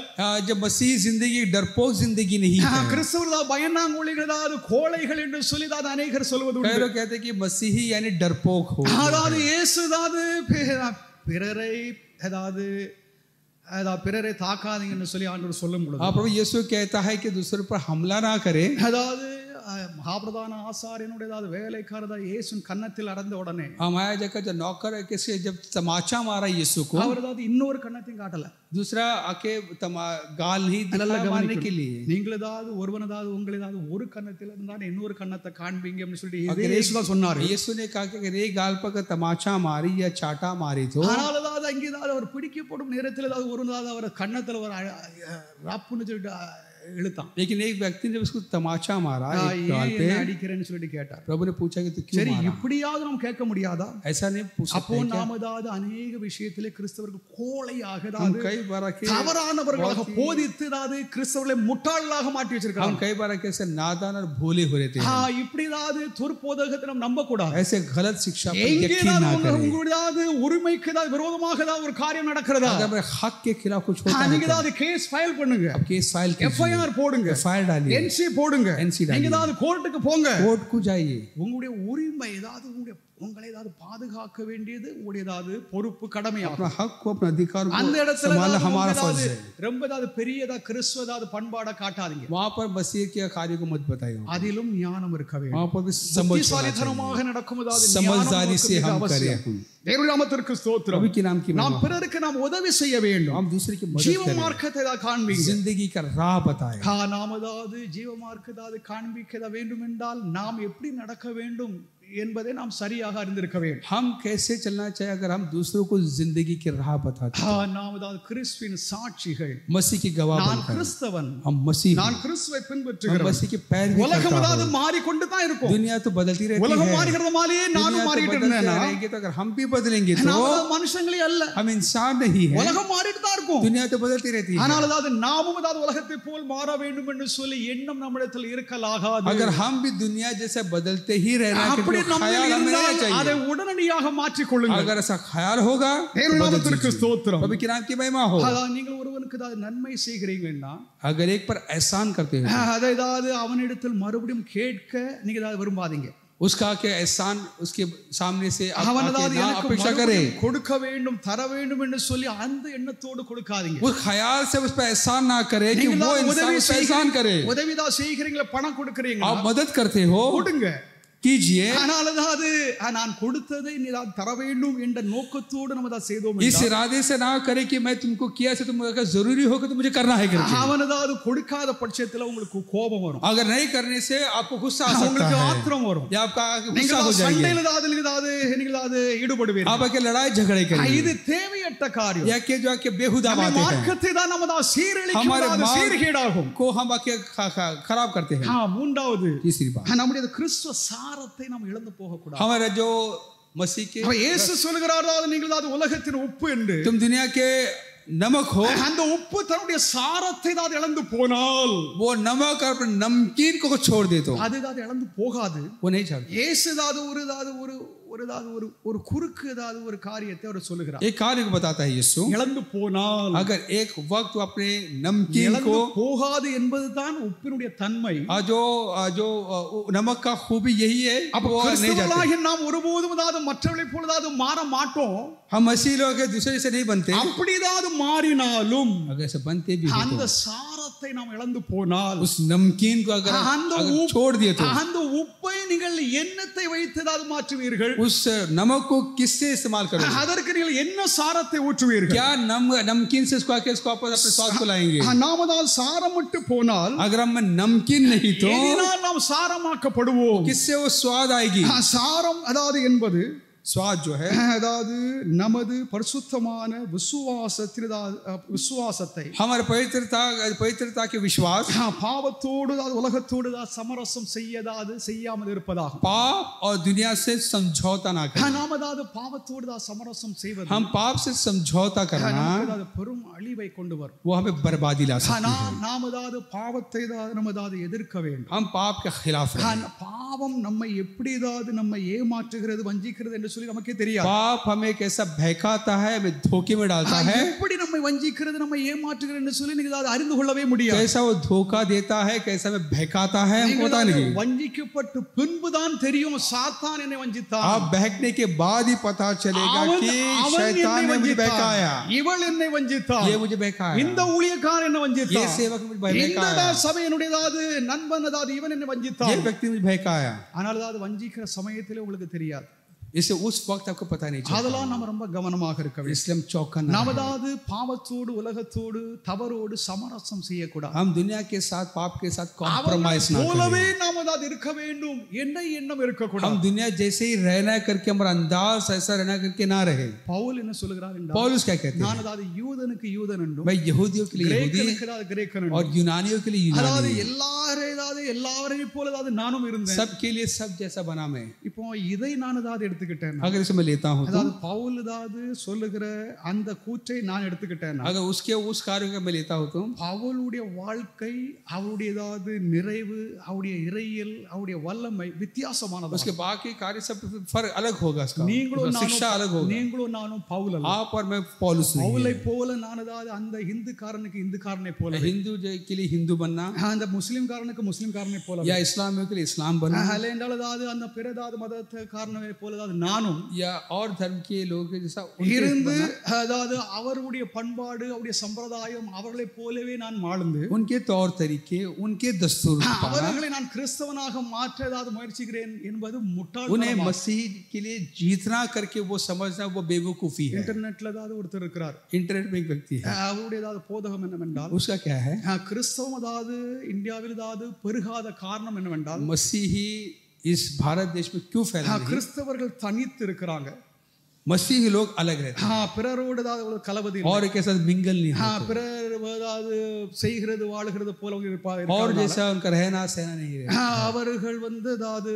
जब मसीही जिंदगी डरपोक जिंदगी नहीं है। கிறிஸ்தவர்கள் பயந்தாங்குழிகள் ஏதாவது கோளைகள் என்று சொல்லி தான் அநேகர் சொல்வது உண்டு। कई लोग कहते हैं कि मसीही यानी डरपोक हो। அதாவது இயேசு ஏதாவது பிறரை ஏதாவது பிறரை தாக்காதீங்கன்னு சொல்லி ஆண்டவர் சொல்லும் பொழுது प्रभु यीशु कहता है कि दूसरे पर हमला ना करें। அதாவது மகாபிரதான ஆசாரியனுடைய ஏதாவது வேலைக்காரர் இயேசுவின் கன்னத்தில் அறைந்த உடனே हमारा जगह जो नौकर है किसी जब तमाचा मारा यीशु को, அவர் ஏதாவது இன்னொரு கன்னத்தையும் காட்டல, दूसरा आके गाल नहीं दिखला मारने के लिए। நீங்கள் ஏதாவது ஒருவன் ஏதாவது உங்களை ஏதாவது ஒரு கன்னத்தில் இருந்தாலும் இன்னொரு கன்னத்தை காண்பீங்க அப்படின்னு சொல்லிட்டு இயேசு தான் சொன்னார்। यीशु ने कहा कि अगर एक गाल पर तमाचा मारी या चाटा मारी तो ஆனால் ஏதாவது அங்கே ஏதாவது அவர் பிடிக்கப்படும் நேரத்தில் ஏதாவது ஒரு ஏதாவது அவர் கன்னத்தில் ஒரு ரப்புன்னு சொல்லிட்டு இழுத்தான்। लेकिन एक व्यक्ति ने उसको तमाचा मारा एक गाल पे, அடிக்கிறேன்னு சொல்லிட்டு கேட்டார்। प्रभु ने पूछा कि तू क्यों சரி मारा? இப்படியாவது நாம் கேட்க முடியாதா? ऐसा नहीं पूछ सकते। அப்போ நாம் ஏதாவது अनेक விஷயத்திலே கிறிஸ்தவர்கள் கோழையாக हम कई बार தவறானவர்களாக போதித்து ஏதாவது கிறிஸ்தவர்களை முட்டாளாக மாட்டி வச்சிருக்காங்க। हम कई बार कैसे नादान और भोले हो रहते हैं। இப்படி ஏதாவது துர்போதகத்தை நாம் நம்ப கூடாது। ऐसे गलत शिक्षा पर यकीन ना करें। உங்களுடைய உரிமைக்கு ஏதாவது விரோதமாக ஏதாவது ஒரு காரியம் நடக்கிறதா? अगर हक के खिलाफ कुछ होता है நீங்க ஏதாவது கேஸ் ஃபைல் பண்ணுங்க, अब केस फाइल कीजिए, FIR போடுங்க, FIR डालिए, NC போடுங்க, NC डालिए, நீங்க ஏதாவது கோர்ட்டுக்கு போங்க, कोर्ट को जाइए। உங்களுடைய உரிமை ஏதாவது உங்களுடைய உங்களை ஏதாவது பாதுகாக்க வேண்டியது உங்களுடைய ஏதாவது பொறுப்பு கடமையாகும். अपना हक को अपना अधिकार அந்த को இடத்துல संभालना हमारा फर्ज है. ரொம்ப ஏதாவது பெரியதா கிறிஸ்துவ ஏதாவது பண்பாட காட்டாதீங்க. वहां पर मसीह के कार्य को मत बताइए. அதிலும் ஞானம் இருக்க வேண்டும். वहां पर भी புத்திசாலித்தனமாக நடக்கும் ஏதாவது समझदारी से हम करें. தேவனுடைய நாமத்திற்கு ஸ்தோத்திரம். प्रभु के नाम की நாம் பிறருக்கு நாம் உதவி செய்ய வேண்டும். हम दूसरे की मदद ஜீவ करें. மார்க்கத்தை ஏதாவது காண்பீங்க. जिंदगी का राह बताएं. நாம் ஏதாவது ஜீவ மார்க்கத்தை ஏதாவது காண்பிக்க வேண்டும் என்றால் நாம் எப்படி நடக்க வேண்டும் என்பதை நாம் சரியாக அறிந்திருக்க வேண்டும். हम कैसे चलना चाहिए अगर हम दूसरों को जिंदगी की राह बताते हैं. நாம் ஏதாவது கிறிஸ்துவின் சாட்சிகள். मसीह की गवाह நான் बनकर கிறிஸ்தவன். हम मसीह நான் கிறிஸ்துவை பின்பற்றுகிறவன். मसीह के पैरवी உலகம் करता ஏதாவது हूं. மாறிக்கொண்டு தான் இருக்கும். दुनिया तो बदलती रहती உலகம் है. மாறுகிறது மாதிரியே நானும் दुनिया மாறிட்டு तो बदलते இருந்தேனா रहेगी तो अगर हम भी बदलेंगे तो நாம் மனுஷங்களே அல்ல. हम इंसान नहीं है. உலகம் மாறிட்டு தான் இருக்கும். दुनिया तो बदलती रहती है. ஆனால் அதாவது நாமும் ஏதாவது உலகத்தை போல் மாற வேண்டும் என்று சொல்லி எண்ணம் நம்மிடத்தில் இருக்கலாகாது. अगर हम भी दुनिया जैसे बदलते ही रहना அப்படி चाहिए, நம்ம ख्याल हमें रहना चाहिए. அதை உடனடியாக மாற்றிக் கொள்ளுங்கள். अगर ऐसा ख्याल होगा தேவனுடைய நாமத்திற்கு ஸ்தோத்திரம். प्रभु के नाम की महिमा हो. அதாவது நீங்கள் ஒருவனுக்கு ஏதாவது நன்மை செய்கிறீங்கன்னா अगर एक पर एहसान करते हो அதை ஏதாவது அவனிடத்தில் மறுபடியும் கேட்க நீங்க ஏதாவது விரும்பாதீங்க. उसका के एहसान उसके सामने से அவன் ஏதாவது எனக்கு अपेक्षा करे, கொடுக்க வேண்டும் தர வேண்டும் என்று சொல்லி அந்த எண்ணத்தோடு கொடுக்காதீங்க. वो ख्याल से उस पर एहसान ना करे कि वो इंसान उस पर एहसान करे. உதவிதான் செய்கிறீங்களா, பணம் கொடுக்கறீங்களா, आप मदद करते हो கொடுங்க, कीजिए. ஆனால் அதாவது நான் கொடுத்ததை நீ தர வேண்டும் என்ற நோக்கத்தோடு நம்ம அதை செய்தோம் इस इरादे से ना करे कि मैं तुमको किया से तुम अगर जरूरी हो कि तो मुझे करना है करके. அவன் ஏதாவது கொடுக்காத பட்சத்தில் உங்களுக்கு கோபம் வரும். अगर नहीं करने से आपको गुस्सा आ सकता உங்களுக்கு है ஆத்திரம் வரும். या आपका நீங்க गुस्सा हो जाएगा. சண்டையில ஏதாவது ஈடுபடுவீர்கள். आप आके लड़ाई झगड़े करेंगे. இது தேவையற்ற காரியம். या के जो आके बेहुदा बातें हैं மார்க்கத்தை தான் நம்ம தான் சீரழிக்கும் சீர்கேடாகும். को हम आके खराब करते हैं. மூன்றாவது तीसरी बात, நம்முடைய கிறிஸ்துவ சாரத்தை நாம் இழந்து போக கூடாது. हमारा जो मसीह के இயேசு சொல்கிறார் நீங்கள் அது உலகத்தின் உப்பு என்று. तुम दुनिया के नमक हो. அந்த உப்பு தன்னுடைய சாரத்தை தான் இழந்து போனால் वो नमक और अपने नमकीन को छोड़ दे तो அதுதான் இழந்து போகாது. वो नहीं छोड़ता. இயேசு ஒரு குறுக்கு ஏதாவது ஒரு காரியத்தை அவர் சொல்லுகிறார். एक कार्य को बताता है यीशु, இழந்து போனால் अगर एक वक्त अपने नमकीन को போகாது என்பதுதான் உப்பினுடைய தன்மை. जो नमक का खूबी यही है. वो नहीं जाते. நாம் ஒருபோதும் ஏதாவது மற்றவர்களைப் போல ஏதாவது மாற மாட்டோம். हम मसीह लोग दूसरे से नहीं बनते. அப்படி ஏதாவது மாறினாலும் अगर ऐसे बनते भी அந்த சாரத்தை நாம் இழந்து போனால், उस नमकीन को अगर छोड़ दिए तो அந்த उप्पை நீங்கள் எண்ணத்தை வைத்து ஏதாவது மாற்றுவீர்கள். उस नमक को किससे इस्तेमाल करोगे? அதற்கு நீங்கள் என்ன சாரத்தை ஊற்றுவீர்கள்? क्या नमकीन से इसको आके इसको अपने स्वाद को लाएंगे? நாமதால் சாரமிட்டு போனால், अगर हम नमकीन नहीं तो எதனால் நாம் சாரமாக்கப்படுவோம்? किससे वो स्वाद आएगी? சாரம் அதாவது என்பது स्वाद जो है அதாவது நமது பரிசுத்தமான விசுவாசத்தை, हमारे पवित्रता के विश्वास, பாவத்தோடு உலகத்தோடு சமரசம் செய்யாமல் இருப்பதாகும். पाप और दुनिया से समझौता ना करना. நாம் அதாவது பாவத்தோடு சமரசம் செய்வது हम पाप से समझौता करना பெரும் அழிவை கொண்டு வரும். वो हमें बर्बादी ला सकती है. நாம் அதாவது பாவத்தை நம்ம எதிர்க்க வேண்டும். हम पाप के खिलाफ हैं. பாவம் நம்மை எப்படி நம்மை ஏமாற்றுகிறது, வஞ்சிக்கிறது என்று சொல்லி நமக்கே தெரியாது. पाप हमें कैसा बहकाता है, हमें धोखे में डालता है. எப்படி நம்மை வஞ்சிக்கிறது, நம்மை ஏமாற்றுகிறது என்று சொல்லி நீங்க அதை அறிந்து கொள்ளவே முடியாது. कैसा वो धोखा देता है, कैसा हमें बहकाता है, हमको पता नहीं. வஞ்சிக்கப்பட்டு பின்புதான் தெரியும் சாத்தான் என்னை வஞ்சித்தான். आप बहकने के बाद ही पता चलेगा कि शैतान ने मुझे बहकाया, இவள் என்னை வஞ்சித்தாள், ये मुझे बहकाया, இந்த ஊழியக்காரன் என்னை வஞ்சித்தான், ये सेवक मुझे बहकाया, இந்த சபையினுடையதாவது நண்பன் இவன் என்னை வஞ்சித்தான். ये व्यक्ति मुझे बहकाया. ஆனால் அது வஞ்சிக்கிற சமயத்திலே உங்களுக்கு தெரியாது. इसे उस वक्त आपको पता नहीं चलता. அதெல்லாம் நம்ம ரொம்ப கவனமாக இருக்க வேண்டும். इसलिए हम चौकन्ना நாம் அதாவது பாவத்தோடு உலகத்தோடு தவறோடு சமரசம் செய்யக்கூடாது. हम दुनिया के साथ पाप के साथ कॉम्प्रोमाइज ना போலவே நாம் அதாவது இருக்க வேண்டும் என்ற எண்ணம் இருக்கக்கூடாது. हम दुनिया जैसे ही रहना करके हमारा अंदाज ऐसा रहना करके ना रहे. பவுல் என்ன சொல்கிறார் என்றால், पौलुस क्या कहते हैं? நான் அதாவது யூதனுக்கு யூதன் என்றும், मैं यहूदियों के लिए यहूदी கிரேக்கன் और यूनानियों के लिए அதாவது यूनानी, எல்லாரையும் போல அதாவது நானும் இருந்தேன். सबके लिए सब जैसा बना मैं. இப்போ இதை நான் அதாவது எடுத்துக்கிட்டேன். अगर इसे मैं लेता हूं तो அதாவது பவுல் அதாவது சொல்லுகிற அந்த கூற்றை நான் எடுத்துக்கிட்டேன். अगर उसके उस कार्य को मैं लेता हूं तो பவுலுடைய வாழ்க்கை, அவருடைய அதாவது நிறைவு, அவருடைய இறையியல், அவருடைய வல்லமை வித்தியாசமானது. उसके बाकी कार्य सब फर्क अलग होगा. इसका நீங்களும் शिक्षा अलग होगा. நீங்களும் நானும் பவுல் அல்ல. आप और मैं पौलुस नहीं. பவுலை போல நான் அதாவது அந்த இந்துக்காரனுக்கு இந்துக்காரனை போல, हिंदू के लिए हिंदू बनना, அந்த முஸ்லிம்காரனுக்கு முஸ்லிம்காரனை போல, या इस्लामियों के लिए इस्लाम बनना, என்றால் அதாவது அந்த பிறதாவது மதக்காரனை போல அதாவது நானும் या और धर्म के लोग हैं जैसा उनके இருந்து அதாவது அவருடைய பண்பாடு அவருடைய சம்பிரதாயம் அவர்களைப் போலவே நான் வாழ்ந்து उनके तौर तरीके उनके दस्तूर அவர்களை நான் கிறிஸ்தவனாக மாற்ற ஏதாவது முயற்சிக்கிறேன் என்பது उन्हें முட்டாள்தனம். मसीह के लिए जीतना करके वो समझना वो बेवकूफी है। இன்டர்நெட்ல ஏதாவது ஒருத்தர் இருக்கிறார், इंटरनेट में एक व्यक्ति है, அவருடைய ஏதாவது போதகம் என்னவென்றால் उसका क्या है, கிறிஸ்தவம் அதாவது இந்தியாவில் ஏதாவது பெருகாத காரணம் என்னவென்றால் मसीही इस भारत देश में क्यों फैला नहीं? கிறிஸ்தவர்கள் தனித்து இருக்கிறாங்க, मसीही लोग अलग रहते பிறரோடு ஏதாவது கலவதி हैं और एक साथ मिंगल नहीं होते பிறர் ஏதாவது செய்கிறது வாழுகிறது போல இருப்பாங்க. और जैसा उनका रहना सहना नहीं रहता। அவர்கள் ஏதாவது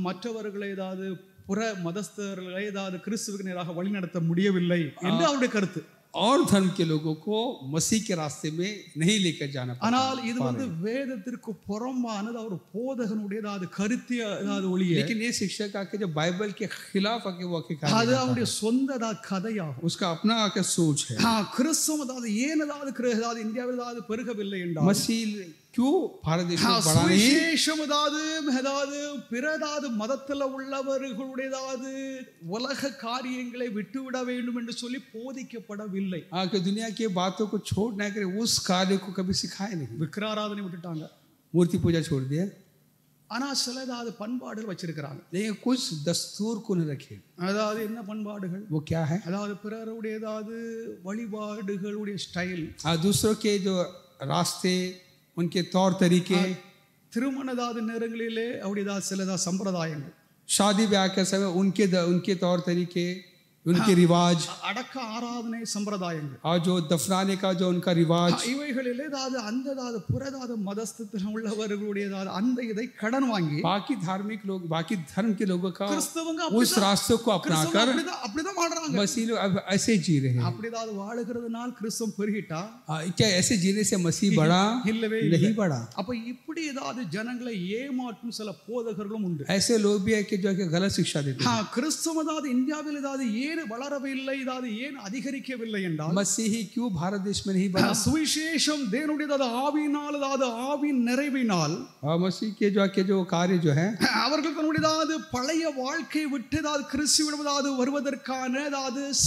மற்றவர்களை ஏதாவது புற மதஸ்தர்களை ஏதாவது கிறிஸ்துவுக்கு நேராக வழிநடத்த முடியவில்லை என்று அவருடைய கருத்து. और धर्म के लोगों को मसीह के रास्ते में नहीं लेकर जाना पड़ता। ஆனால் இது வேதத்திற்கு புறம்பானது அவர் போதகனுடைய ஏதாவது கருத்திய ஏதாவது ஒளியே, लेकिन ये शिक्षक आके जो बाइबल के खिलाफ आके वो आके அது அவருடைய சொந்த கதையாகும். उसका अपना आके सोच है। கிறிஸ்தவம் ஏதாவது ஏன் ஏதாவது இந்தியாவில் ஏதாவது பெருகவில்லை என்றால் मसीह क्यों भारत देश में बढ़ा नहीं? சுவிசேஷம் ஏதாவது பிற மதத்தில் உள்ளவர்களுடைய உலக காரியங்களை விட்டுவிட வேண்டும் என்று சொல்லி போதிக்கப்படவில்லை. आके दुनिया की बातों को छोड़ ना करे, उस कार्य को कभी सिखाए नहीं। விக்கிராராதனை விட்டுட்டாங்க, मूर्ति पूजा छोड़ दिया, ஆனா சில பண்பாடுகள் வச்சிருக்கிறாங்க. लेकिन कुछ दस्तूर को नहीं रखे। அதாவது என்ன பண்பாடுகள்? वो क्या है? அதாவது பிறருடைய வழிபாடுகளுடைய ஸ்டைல், दूसरों के जो रास्ते उनके तौर तरीके, திருமண நேரங்களிலே அவருடைய சில சம்பிரதாயங்கள், शादी ब्याह के समय उनके तौर तरीके, उनके रिवाज, அடக்க ஆராதனை சம்பிரதாயங்கள், और जो दफनाने का जो उनका रिवाज, இவைகளிலே அந்த புறதாத மதஸ்தத்தில் உள்ளவர்களுடைய அந்த இதை கடன் வாங்கி बाकी धार्मिक लोग, बाकी धर्म के लोगों का கிறிஸ்தவங்க उस रास्ते को अपनाकर அப்படிதான் வாழ்றாங்க. मसीह लोग अब ऐसे जी रहे हैं। அப்படிதான் வாழுகிறதுனால் கிறிஸ்தவம் பெருகிட்டா? क्या ऐसे जीने से मसीह बढ़ा? இல்லவே नहीं बढ़ा। அப்ப இப்படி ஜனங்களை ஏமாற்றும் சில போதகர்களும் உண்டு. ऐसे लोग भी है कि जो कि गलत शिक्षा देते हैं। கிறிஸ்தவம் இந்தியாவில் ஏன் வளரவில்லை, ஏன் அதிகரிக்கவில்லை என்றால் मसीही क्यों भारत देश में नहीं बढ़ा? சுவிசேஷம் தேவனுடைய ஆவியினால் ஆவியின் நிறைவினால் और मसीह के जो कार्य जो है, அவர்கள் தன்னுடைய பழைய வாழ்க்கை விட்டு கிறிஸ்துவிடம் வருவதற்கான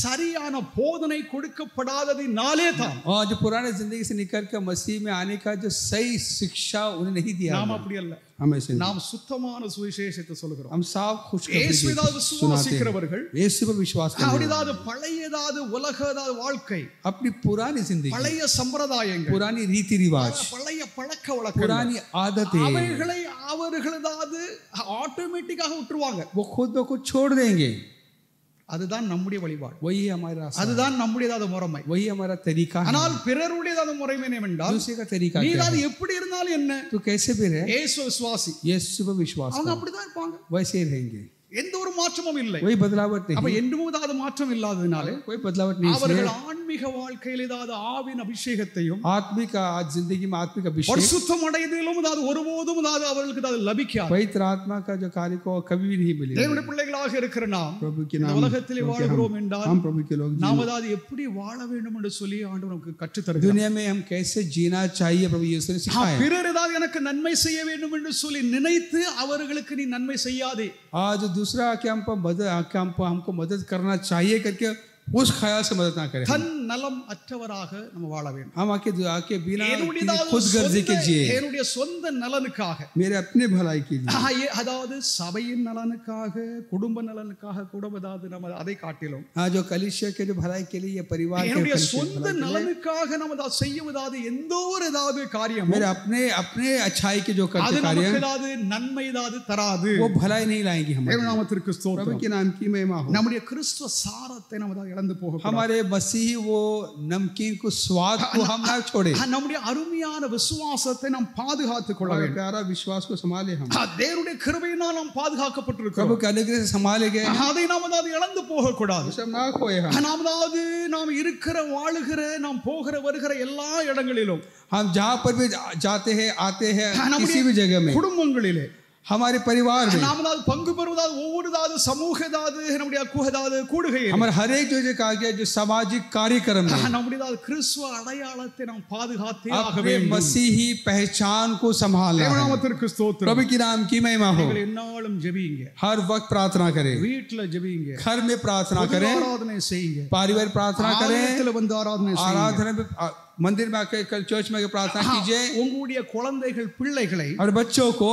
சரியான போதனை கொடுக்கப்படாததினாலே தான். और जो पुराने जिंदगी से निकल कर मसीह में आने का जो सही शिक्षा उन्हें नहीं दिया। நாம் அப்படி அல்ல, நாம் சுத்தமான சுவிசேஷத்தை சொல்கிறோம். हम साफ खुशखबरी விசுவாசிக்கிறவர்கள் यीशु पर विश्वास करते हैं। அவருடைய பழைய உலக வாழ்க்கை, अपनी पुरानी जिंदगी, பழைய சம்பிரதாயங்கள், पुरानी रीति रिवाज, பழைய பழக்க வழக்கங்கள், पुरानी आदतें, அவைகளை அவர்கள் ஆட்டோமேட்டிக்காக விட்டுருவாங்க. वो खुद ब खुद छोड़ देंगे। அதுதான் நம்முடைய வழிபாடு, वही हमारा रास्ता, அதுதான் நம்முடைய முறைமை, वही हमारा तरीका है। ஆனால் பிறருடைய முறைமை என்னவென்றால் दूसरे का तरीका நீ क्या है? எப்படி இருந்தாலும் என்ன, तू कैसे भी रहे, இயேசு விசுவாசி, यीशु पर विश्वास அவங்க कर, அப்படிதான் இருப்பாங்க. वैसे ही रहेंगे, எந்த ஒரு மாற்றமும் இல்லை. कोई बदलावट அப்ப नहीं, என்றும் மாற்றம் இல்லாததினாலே कोई बदलावट नहीं। அவர்கள் ஆன்மீக வாழ்க்கையில் ஆவின் அபிஷேகத்தையும் आत्मिक आज जिंदगी में आत्मिक अभिषेक, பரிசுத்தம் அடைதலும் ஒருபோதும் அவர்களுக்கு லபிக்காது. पवित्र आत्मा का जो कार्य को कभी भी नहीं मिलेगा। தேவனுடைய பிள்ளைகளாக இருக்கிற நாம் प्रभु के नाम உலகத்திலே வாழ்கிறோம் என்றால் हम प्रभु के लोग நாம் எப்படி வாழ வேண்டும் என்று சொல்லி ஆண்டவர் நமக்கு கற்றுத் தருகிறார். दुनिया में हम कैसे जीना चाहिए प्रभु यीशु ने सिखाया। பிறர் எனக்கு நன்மை செய்ய வேண்டும் என்று சொல்லி நினைத்து அவர்களுக்கு நீ நன்மை செய்யாதே. आज दूसरा कि हमको मदद करना चाहिए करके उस ख्याल से मदद ना करें। தன் நலம் அற்றவராக நம்ம வாழ வேண்டும். हम आके बिना खुद गर्जी के जिए, என்னுடைய சொந்த நலனுக்காக, मेरे अपने भलाई के लिए, அதாவது சபையின் நலனுக்காக, குடும்ப நலனுக்காக கூட நம்ம அதை காட்டிலும் जो कलीसिया के जो भलाई के लिए, परिवार என்னுடைய சொந்த நலனுக்காக நம்ம செய்யுவதாவது எந்த ஒரு காரியம் मेरे अपने अच्छाई के जो करते कार्य நன்மை தராது, वो भलाई नहीं लाएंगे। हमारे நாமத்திற்கு ஸ்தோத்திரம், प्रभु के नाम की महिमा हो। நம்முடைய கிறிஸ்துவ சாரத்தை நம்ம இழந்து போக, हमारे मसीह वो नमकीन को स्वाद को हम ना छोड़े, நம்முடைய அருமையான விசுவாசத்தை நாம் பாதுகாத்துக் கொள்ள வேண்டும். प्यारा विश्वास को संभाले, हम தேவனுடைய கிருபையினால் நாம் பாதுகாக்கப்பட்டிருக்கிறோம். प्रभु के अनुग्रह से संभाले गए, அதை நாம் இழந்து போக கூடாது. सब ना खोए हम। நாம் இருக்கிற வாழுகிற நாம் போகிற வருகிற எல்லா இடங்களிலும், हम जहाँ पर भी जाते हैं आते हैं, किसी भी जगह में, குடும்பங்களிலே, हमारे परिवार में நாமதாவது பங்கு பெறுவதாவது ஒவ்வொருதாவது சமூகதாவது நம்முடைய கூடுகையில் हमारे हर एक जो कहा गया जो सामाजिक कार्यक्रम में நம்முடையதாவது கிறிஸ்துவ அடையாளத்தை நாம் பாதுகாத்தே ஆக अपने வேண்டும். मसीही पहचान को संभालना है. நாமத்திற்கு ஸ்தோத்திரம். प्रभु की नाम की महिमा हो. நீங்கள் என்னாலும் ஜெபிங்க, हर वक्त प्रार्थना करें, வீட்ல ஜெபிங்க, घर में प्रार्थना करें, ஆராதனை செய்யுங்க, पारिवारिक प्रार्थना करें, ஆலயத்துல வந்து ஆராதனை செய்யுங்க, आराधना में मंदिर में आकर कल चर्च में आकर प्रार्थना कीजिए. உங்களுடைய குழந்தைகள் பிள்ளைகளை और बच्चों को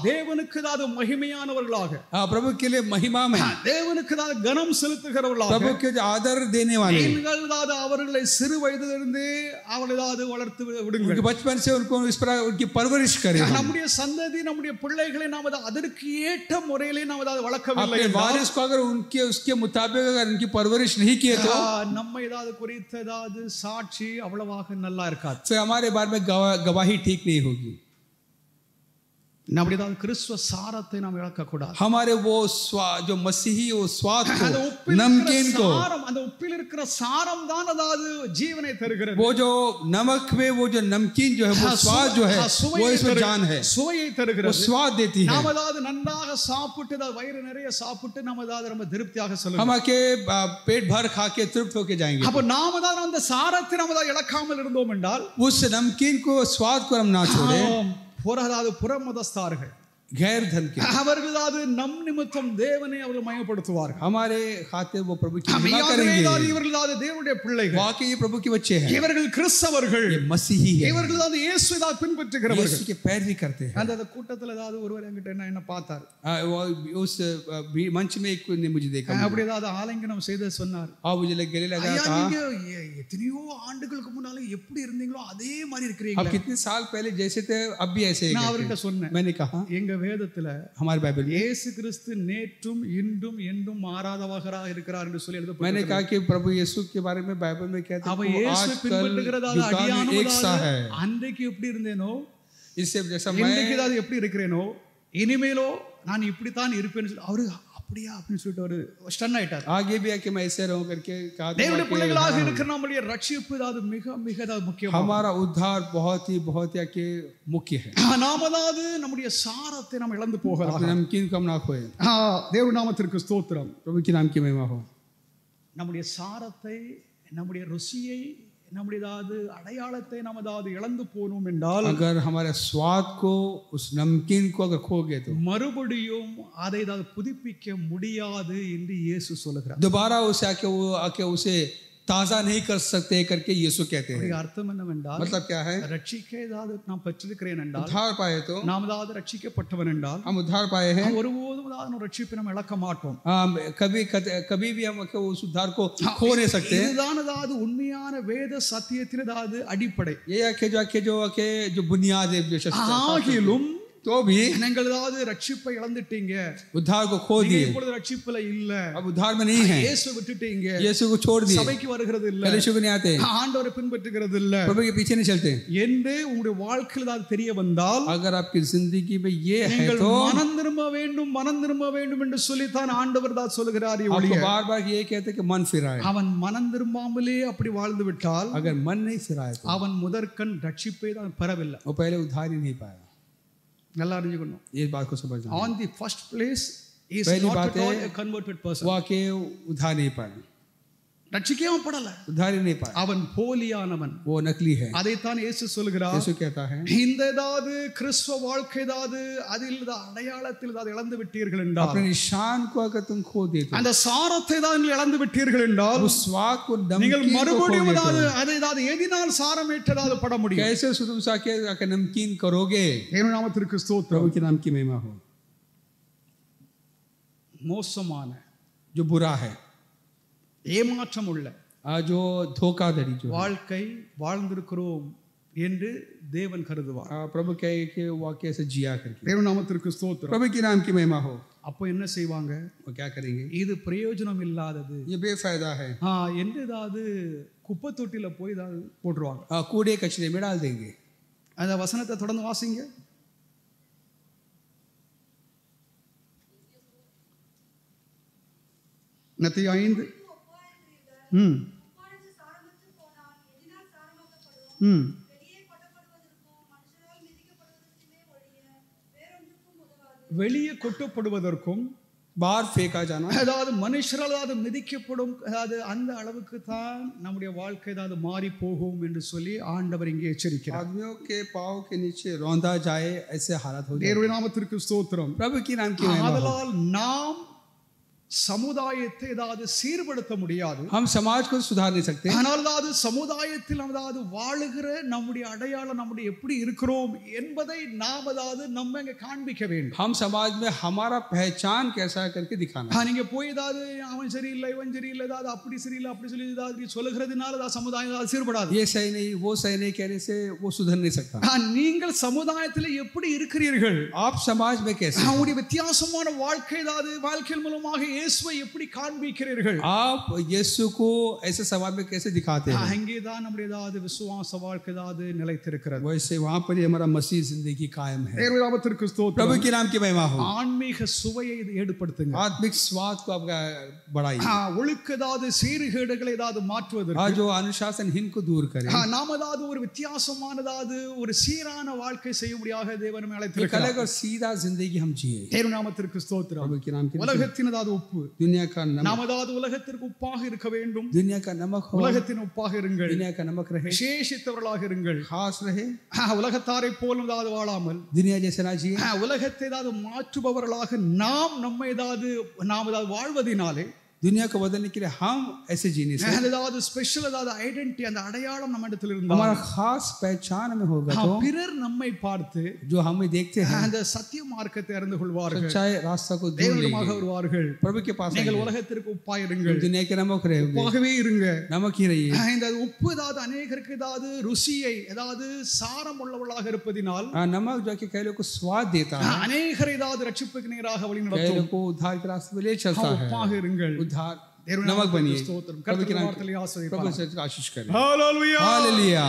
தேவனுக்கு தாவது மகிமையானவர்களாக, प्रभु के लिए महिमा में, தேவனுக்கு தாவது கனம் செலுத்துகிறவர்களாக, प्रभु के आदर देने वाले, நீங்கள் தாவது அவர்களை சிறு வயதிலிருந்தே அவர்களை தாவது வளர்த்து விடுங்கள். उनके बचपन से उनको इस प्रकार उनकी परवरिश करें. நம்முடைய சந்ததி நம்முடைய பிள்ளைகளை நாம் அதற்கு ஏற்ற முறையிலே நாம் அதை வளர்க்கவில்லை अपने वारिस को अगर उनके उसके मुताबिक अगर उनकी परवरिश नहीं किए तो நம்ம ஏதாவது குறித்ததாவது சாட்சி அவ்வளவாக நல்லா இருக்காது. फिर हमारे बारे में गवाही ठीक नहीं होगी. நம்முடைய கிறிஸ்துவ சாரத்தை நாம் இழக்க கூடாது. हमारे वो जो मसीही वो स्वाद को, नमकीन को, அந்த உப்பில் இருக்கிற சாரம் தான் அதாவது ஜீவனை தருகிறது. वो जो नमक में वो जो नमकीन जो है वो स्वाद जो है वो इसमें जान है, சுவையை தருகிறது, वो स्वाद देती है. நாம் அதாவது நன்றாக சாப்பிட்டு வயிறு நிறைய சாப்பிட்டு நம்ம அதாவது ரொம்ப திருப்தியாக சொல்லுங்க, हम आके पेट भर खा के तृप्त होके जाएंगे. அப்ப நாம தான் அந்த சாரத்தை நம்ம இழக்காமல் இருந்தோம் என்றால், उस नमकीन को स्वाद को हम ना छोड़े, புறமதஸ்தார்கள் गैर धन के அவர்களாவது நம் நிமித்தம் தேவனை அவர்கள் மகிமைப்படுத்துவார்கள். हमारे खातिर वो प्रभु की महिमा करेंगे. இவர்களாவது தேவனுடைய பிள்ளைகள், वाकई ये प्रभु के बच्चे हैं, இவர்கள் கிறிஸ்தவர்கள், ये मसीही हैं, இவர்களாவது இயேசுவை பின்பற்றுகிறவர்கள். यीशु के पैरवी करते हैं. அந்த கூட்டத்துல ஏதாவது ஒருவர் என்கிட்ட என்ன பார்த்தார், उस मंच में एक ने मुझे देखा, அப்படி ஏதாவது ஆலிங்கனம் செய்து சொன்னார், मुझे गले लगा था, எத்தனையோ ஆண்டுகளுக்கு முன்னால எப்படி இருந்தீங்களோ அதே மாதிரி இருக்கிறீங்க. आप कितने साल पहले जैसे थे अब भी ऐसे நான் அவர்கிட்ட சொன்னேன், मैंने कहा எங்க வேதத்துல हमारे बाइबल में இயேசு கிறிஸ்து நேற்றும் இன்றும் என்றும் மாறாதவராக இருக்கிறார் என்று சொல்லி எழுதப்பட்டிருக்கிறது. मैंने कहा कि प्रभु यीशु के बारे में बाइबल में कहते हैं वो आज कल एक सा है. அன்றைக்கு எப்படி இருந்தேனோ इससे जैसा இன்னைக்கு ஏதாவது எப்படி இருக்கிறேனோ இனிமேலோ நான் இப்படித்தான் இருப்பேன்னு சொல்லி அவரு அப்படியா அப்படின்னு சொல்லிட்டு ஒரு ஸ்டன் ஆயிட்டார். आगे भी आके मैं ऐसे रहूं करके कहा தேவனுடைய பிள்ளைகளாக இருக்கிற நம்முடைய ரட்சிப்பு அது மிக மிக முக்கியம். हमारा उद्धार बहुत ही आके मुख्य है. நாமதாவது நம்முடைய சாரத்தை நாம் இழந்து போகலாம். नमकीन कम ना खोए. தேவ நாமத்திற்கு ஸ்தோத்திரம். प्रभु के नाम की महिमा हो. நம்முடைய சாரத்தை, நம்முடைய ருசியை, நம்முடைய அடையாளத்தை நாம் இழந்து போனோம் என்றால், अगर हमारे स्वाद को उस नमकीन को अगर खो गए तो மறுபடியும் அதை புதுப்பிக்க முடியாது என்று இயேசு சொல்லுகிறார். दोबारा उसे आके उसे ताजा नहीं कर सकते करके यीशु कहते हैं. அர்த்தம் என்னவென்றால், मतलब क्या है, ரட்சிக்க ஏதாவது நாம் பெற்றிருக்கிறேன் என்றால், उद्धार पाए तो நாம் ஏதாவது ரட்சிக்கப்பட்டவன் என்றால், हम उद्धार पाए हैं, ஒருபோதும் ஏதாவது ரட்சிப்பை நாம் இழக்க மாட்டோம். कभी भी हम उस उद्धार को खो नहीं सकते. இதுதான் ஏதாவது உண்மையான வேத சத்தியத்தின் ஏதாவது அடிப்படை. ये जो बुनियाद है ஆகிலும் तो भी நீங்கள் ஏதாவது ரட்சிப்பை இழந்துட்டீங்க, उद्धार को खो दिए, இப்பொழுது ரட்சிப்புல இல்ல, अब उद्धार में नहीं है, இயேசுவை விட்டுட்டீங்க, यीशु को छोड़ दिए, சபைக்கு வருகிறது இல்ல, यीशु को नहीं आते, ஆண்டவரை பின்பற்றுகிறது இல்ல, प्रभु के पीछे नहीं चलते என்று உங்களுடைய வாழ்க்கையில் ஏதாவது தெரிய வந்தால், अगर आपकी जिंदगी में ये है तो மனம் திரும்ப வேண்டும் என்று சொல்லித்தான் ஆண்டவர் தான் சொல்லுகிறார். आपको बार-बार ये कहते कि मन फिराए. அவன் மனம் திரும்பாமலே அப்படி வாழ்ந்து விட்டால், अगर मन नहीं फिराए तो அவன் முதற்கண் ரட்சிப்பை தான் பெறவில்லை. वो पहले उद्धार ही नहीं पाया. நல்லா அறிஞ்சுக்கணும். ये बात को समझना. On the first place is पहली not बात at all है a converted person. वो आके उद्धार नहीं पाया, ரட்சிக்கவும் படல, उद्धार ही नहीं पाया, அவன் போலியானவன், वो नकली है. அதைத்தான் இயேசு சொல்கிறார். यीशु कहता है இந்த ஏதாவது கிறிஸ்துவ வாழ்க்கை ஏதாவது அதில் அடையாளத்தில் ஏதாவது இழந்து விட்டீர்கள் என்றால், अपने निशान को अगर तुम खो देते, அந்த சாரத்தை தான் இழந்து விட்டீர்கள் என்றால், उस स्वाद को நீங்கள் नमकीन को खो மறுபடியும் देते, அதை ஏதாவது எதினால் சாரமேற்றதாவது पड़ முடியும். कैसे तुम आके नमकीन करोगे. தேவ நாமத்திற்கு ஸ்தோத்திரம். प्रभु के नाम की महिमा हो. மோசமான, जो बुरा है, ஏமாற்றம் உள்ள जो धोखाधड़ी जो வாழ்க்கை வாழ்ந்திருக்கிறோம் என்று தேவன் கருதுவார். प्रभु कहे कि वाकई से जिया करके. தேவ நாமத்திற்கு ஸ்தோத்திரம். प्रभु के नाम की महिमा हो. அப்போ என்ன செய்வாங்க, वो क्या करेंगे, இது பிரயோஜனம் இல்லாதது, ये बेफायदा है, என்று ஏதாவது குப்பை தொட்டில போய் ஏதாவது போட்டுருவாங்க. कूड़े कचरे में डाल देंगे. அந்த வசனத்தை தொடர்ந்து வாசிங்க. மத்தேயு 5 வெளியே கொட்டப்படுவதற்கும் बाहर फेंका जाना, அதாவது மனுஷரால் அதாவது மிதிக்கப்படும் அதாவது அந்த அளவுக்கு தான் நம்முடைய வாழ்க்கை அதாவது மாறி போகும் என்று சொல்லி ஆண்டவர் இங்கே எச்சரிக்கிறார். आदमियों के पाँव के नीचे रौंदा जाए ऐसे हालत हो जाए. தேவனுடைய நாமத்திற்கு ஸ்தோத்திரம். प्रभु की नाम की महिमा हो. ஆதலால் நாம் சமுதாயத்தை ஏதாவது சீர்படுத்த முடியாது. हम समाज को सुधार नहीं सकते. ஆனால் அதாவது சமுதாயத்தில் அதாவது வாழுகிற நம்முடைய அடையாளம் நம்முடைய எப்படி இருக்கிறோம் என்பதை நாம் அதாவது நம்ம இங்க காண்பிக்க வேண்டும். हम समाज में हमारा पहचान कैसा करके दिखाना. நீங்க போய் ஏதாவது அவன் சரியில்லை இவன் சரியில்லை ஏதாவது அப்படி சரியில்லை அப்படி சொல்லி ஏதாவது சொல்லுகிறதுனால அதாவது சமுதாயம் ஏதாவது சீர்படாது. ये सही नहीं वो सही नहीं कहने से वो सुधर नहीं सकता. நீங்கள் சமுதாயத்தில் எப்படி இருக்கிறீர்கள், आप समाज में कैसे, உங்களுடைய வித்தியாசமான வாழ்க்கை ஏதாவது வாழ்க்கையின் மூலமாக இயேசுவை எப்படி காண்பிக்கிறீர்கள், आप यीशु को ऐसे समाज में कैसे दिखाते हैं, அங்கேதான் நம்முடைய ஏதாவது விசுவாச வாழ்க்கை ஏதாவது நிலைத்திருக்கிறது. वैसे वहां पर ही हमारा मसीह जिंदगी कायम है. தேவனுடைய நாமத்திற்கு ஸ்தோத்திரம். प्रभु के नाम की महिमा हो. ஆன்மீக சுவையை ஏற்படுத்துங்க. आत्मिक स्वाद को आपका बढ़ाइए. ஒழுக்க ஏதாவது சீர்கேடுகளை ஏதாவது மாற்றுவதற்கு जो अनुशासनहीन को दूर करे. நாம் ஏதாவது ஒரு வித்தியாசமானதாவது ஒரு சீரான வாழ்க்கை செய்ய முடியாத தேவன் நம்மை एक அழைத்திருக்கிறார். अलग और सीधा जिंदगी हम जिए. தேவனுடைய நாமத்திற்கு ஸ்தோத்திரம். प्रभु के नाम की உலகத்தின் ஏதாவது உப்பு, दुनिया का नमक, நாம் ஏதாவது உலகத்திற்கு உப்பாக இருக்க வேண்டும். दुनिया का नमक हो, உலகத்தின் உப்பாக இருங்கள், दुनिया का नमक रहे, விசேஷித்தவர்களாக இருங்கள். खास रहे, உலகத்தாரை போல ஏதாவது வாழாமல் दुनिया जैसे ना जिए. உலகத்தை ஏதாவது மாற்றுபவர்களாக நாம் ஏதாவது வாழ்வதினாலே दुनिया को बदलने के लिए हम ऐसे जीने से ஏதாவது ஸ்பெஷல் ஏதாவது ஐடென்டிட்டி அந்த அடையாளம் நம்ம இடத்துல இருந்தால் हमारा खास पहचान में होगा तो பிறர் நம்மை பார்த்து जो हमें देखते हैं அந்த சத்திய மார்க்கத்தை அறிந்து கொள்வார்கள், सच्चाई रास्ता को ढूंढ தேவனுமாக लेंगे, வருவார்கள். प्रभु के पास நீங்கள் आएंगे. உலகத்திற்கு உப்பாயிருங்கள், दुनिया के नमक रहे, உப்பாகவே இருங்க. नमक ही रहिए. இந்த உப்பு ஏதாவது அநேகருக்கு ஏதாவது ருசியை ஏதாவது சாரம் உள்ளவர்களாக இருப்பதினால் नमक जो कि कई लोग को स्वाद देता है, அநேகர் ஏதாவது ரட்சிப்புக்கு நேராக வழி कई நடத்தும். लोग को उद्धार के रास्ते में ले चलता है. உப்பாக இருங்கள். उद्धार தேவனுடைய नमक बनिए. ஸ்தோத்திரம். प्रभु के கர்த்தருடைய नाम வார்த்தையை ஆசீர்வதிப்பார். प्रभु से आशीष करें. ஹalleluya. हालेलुया.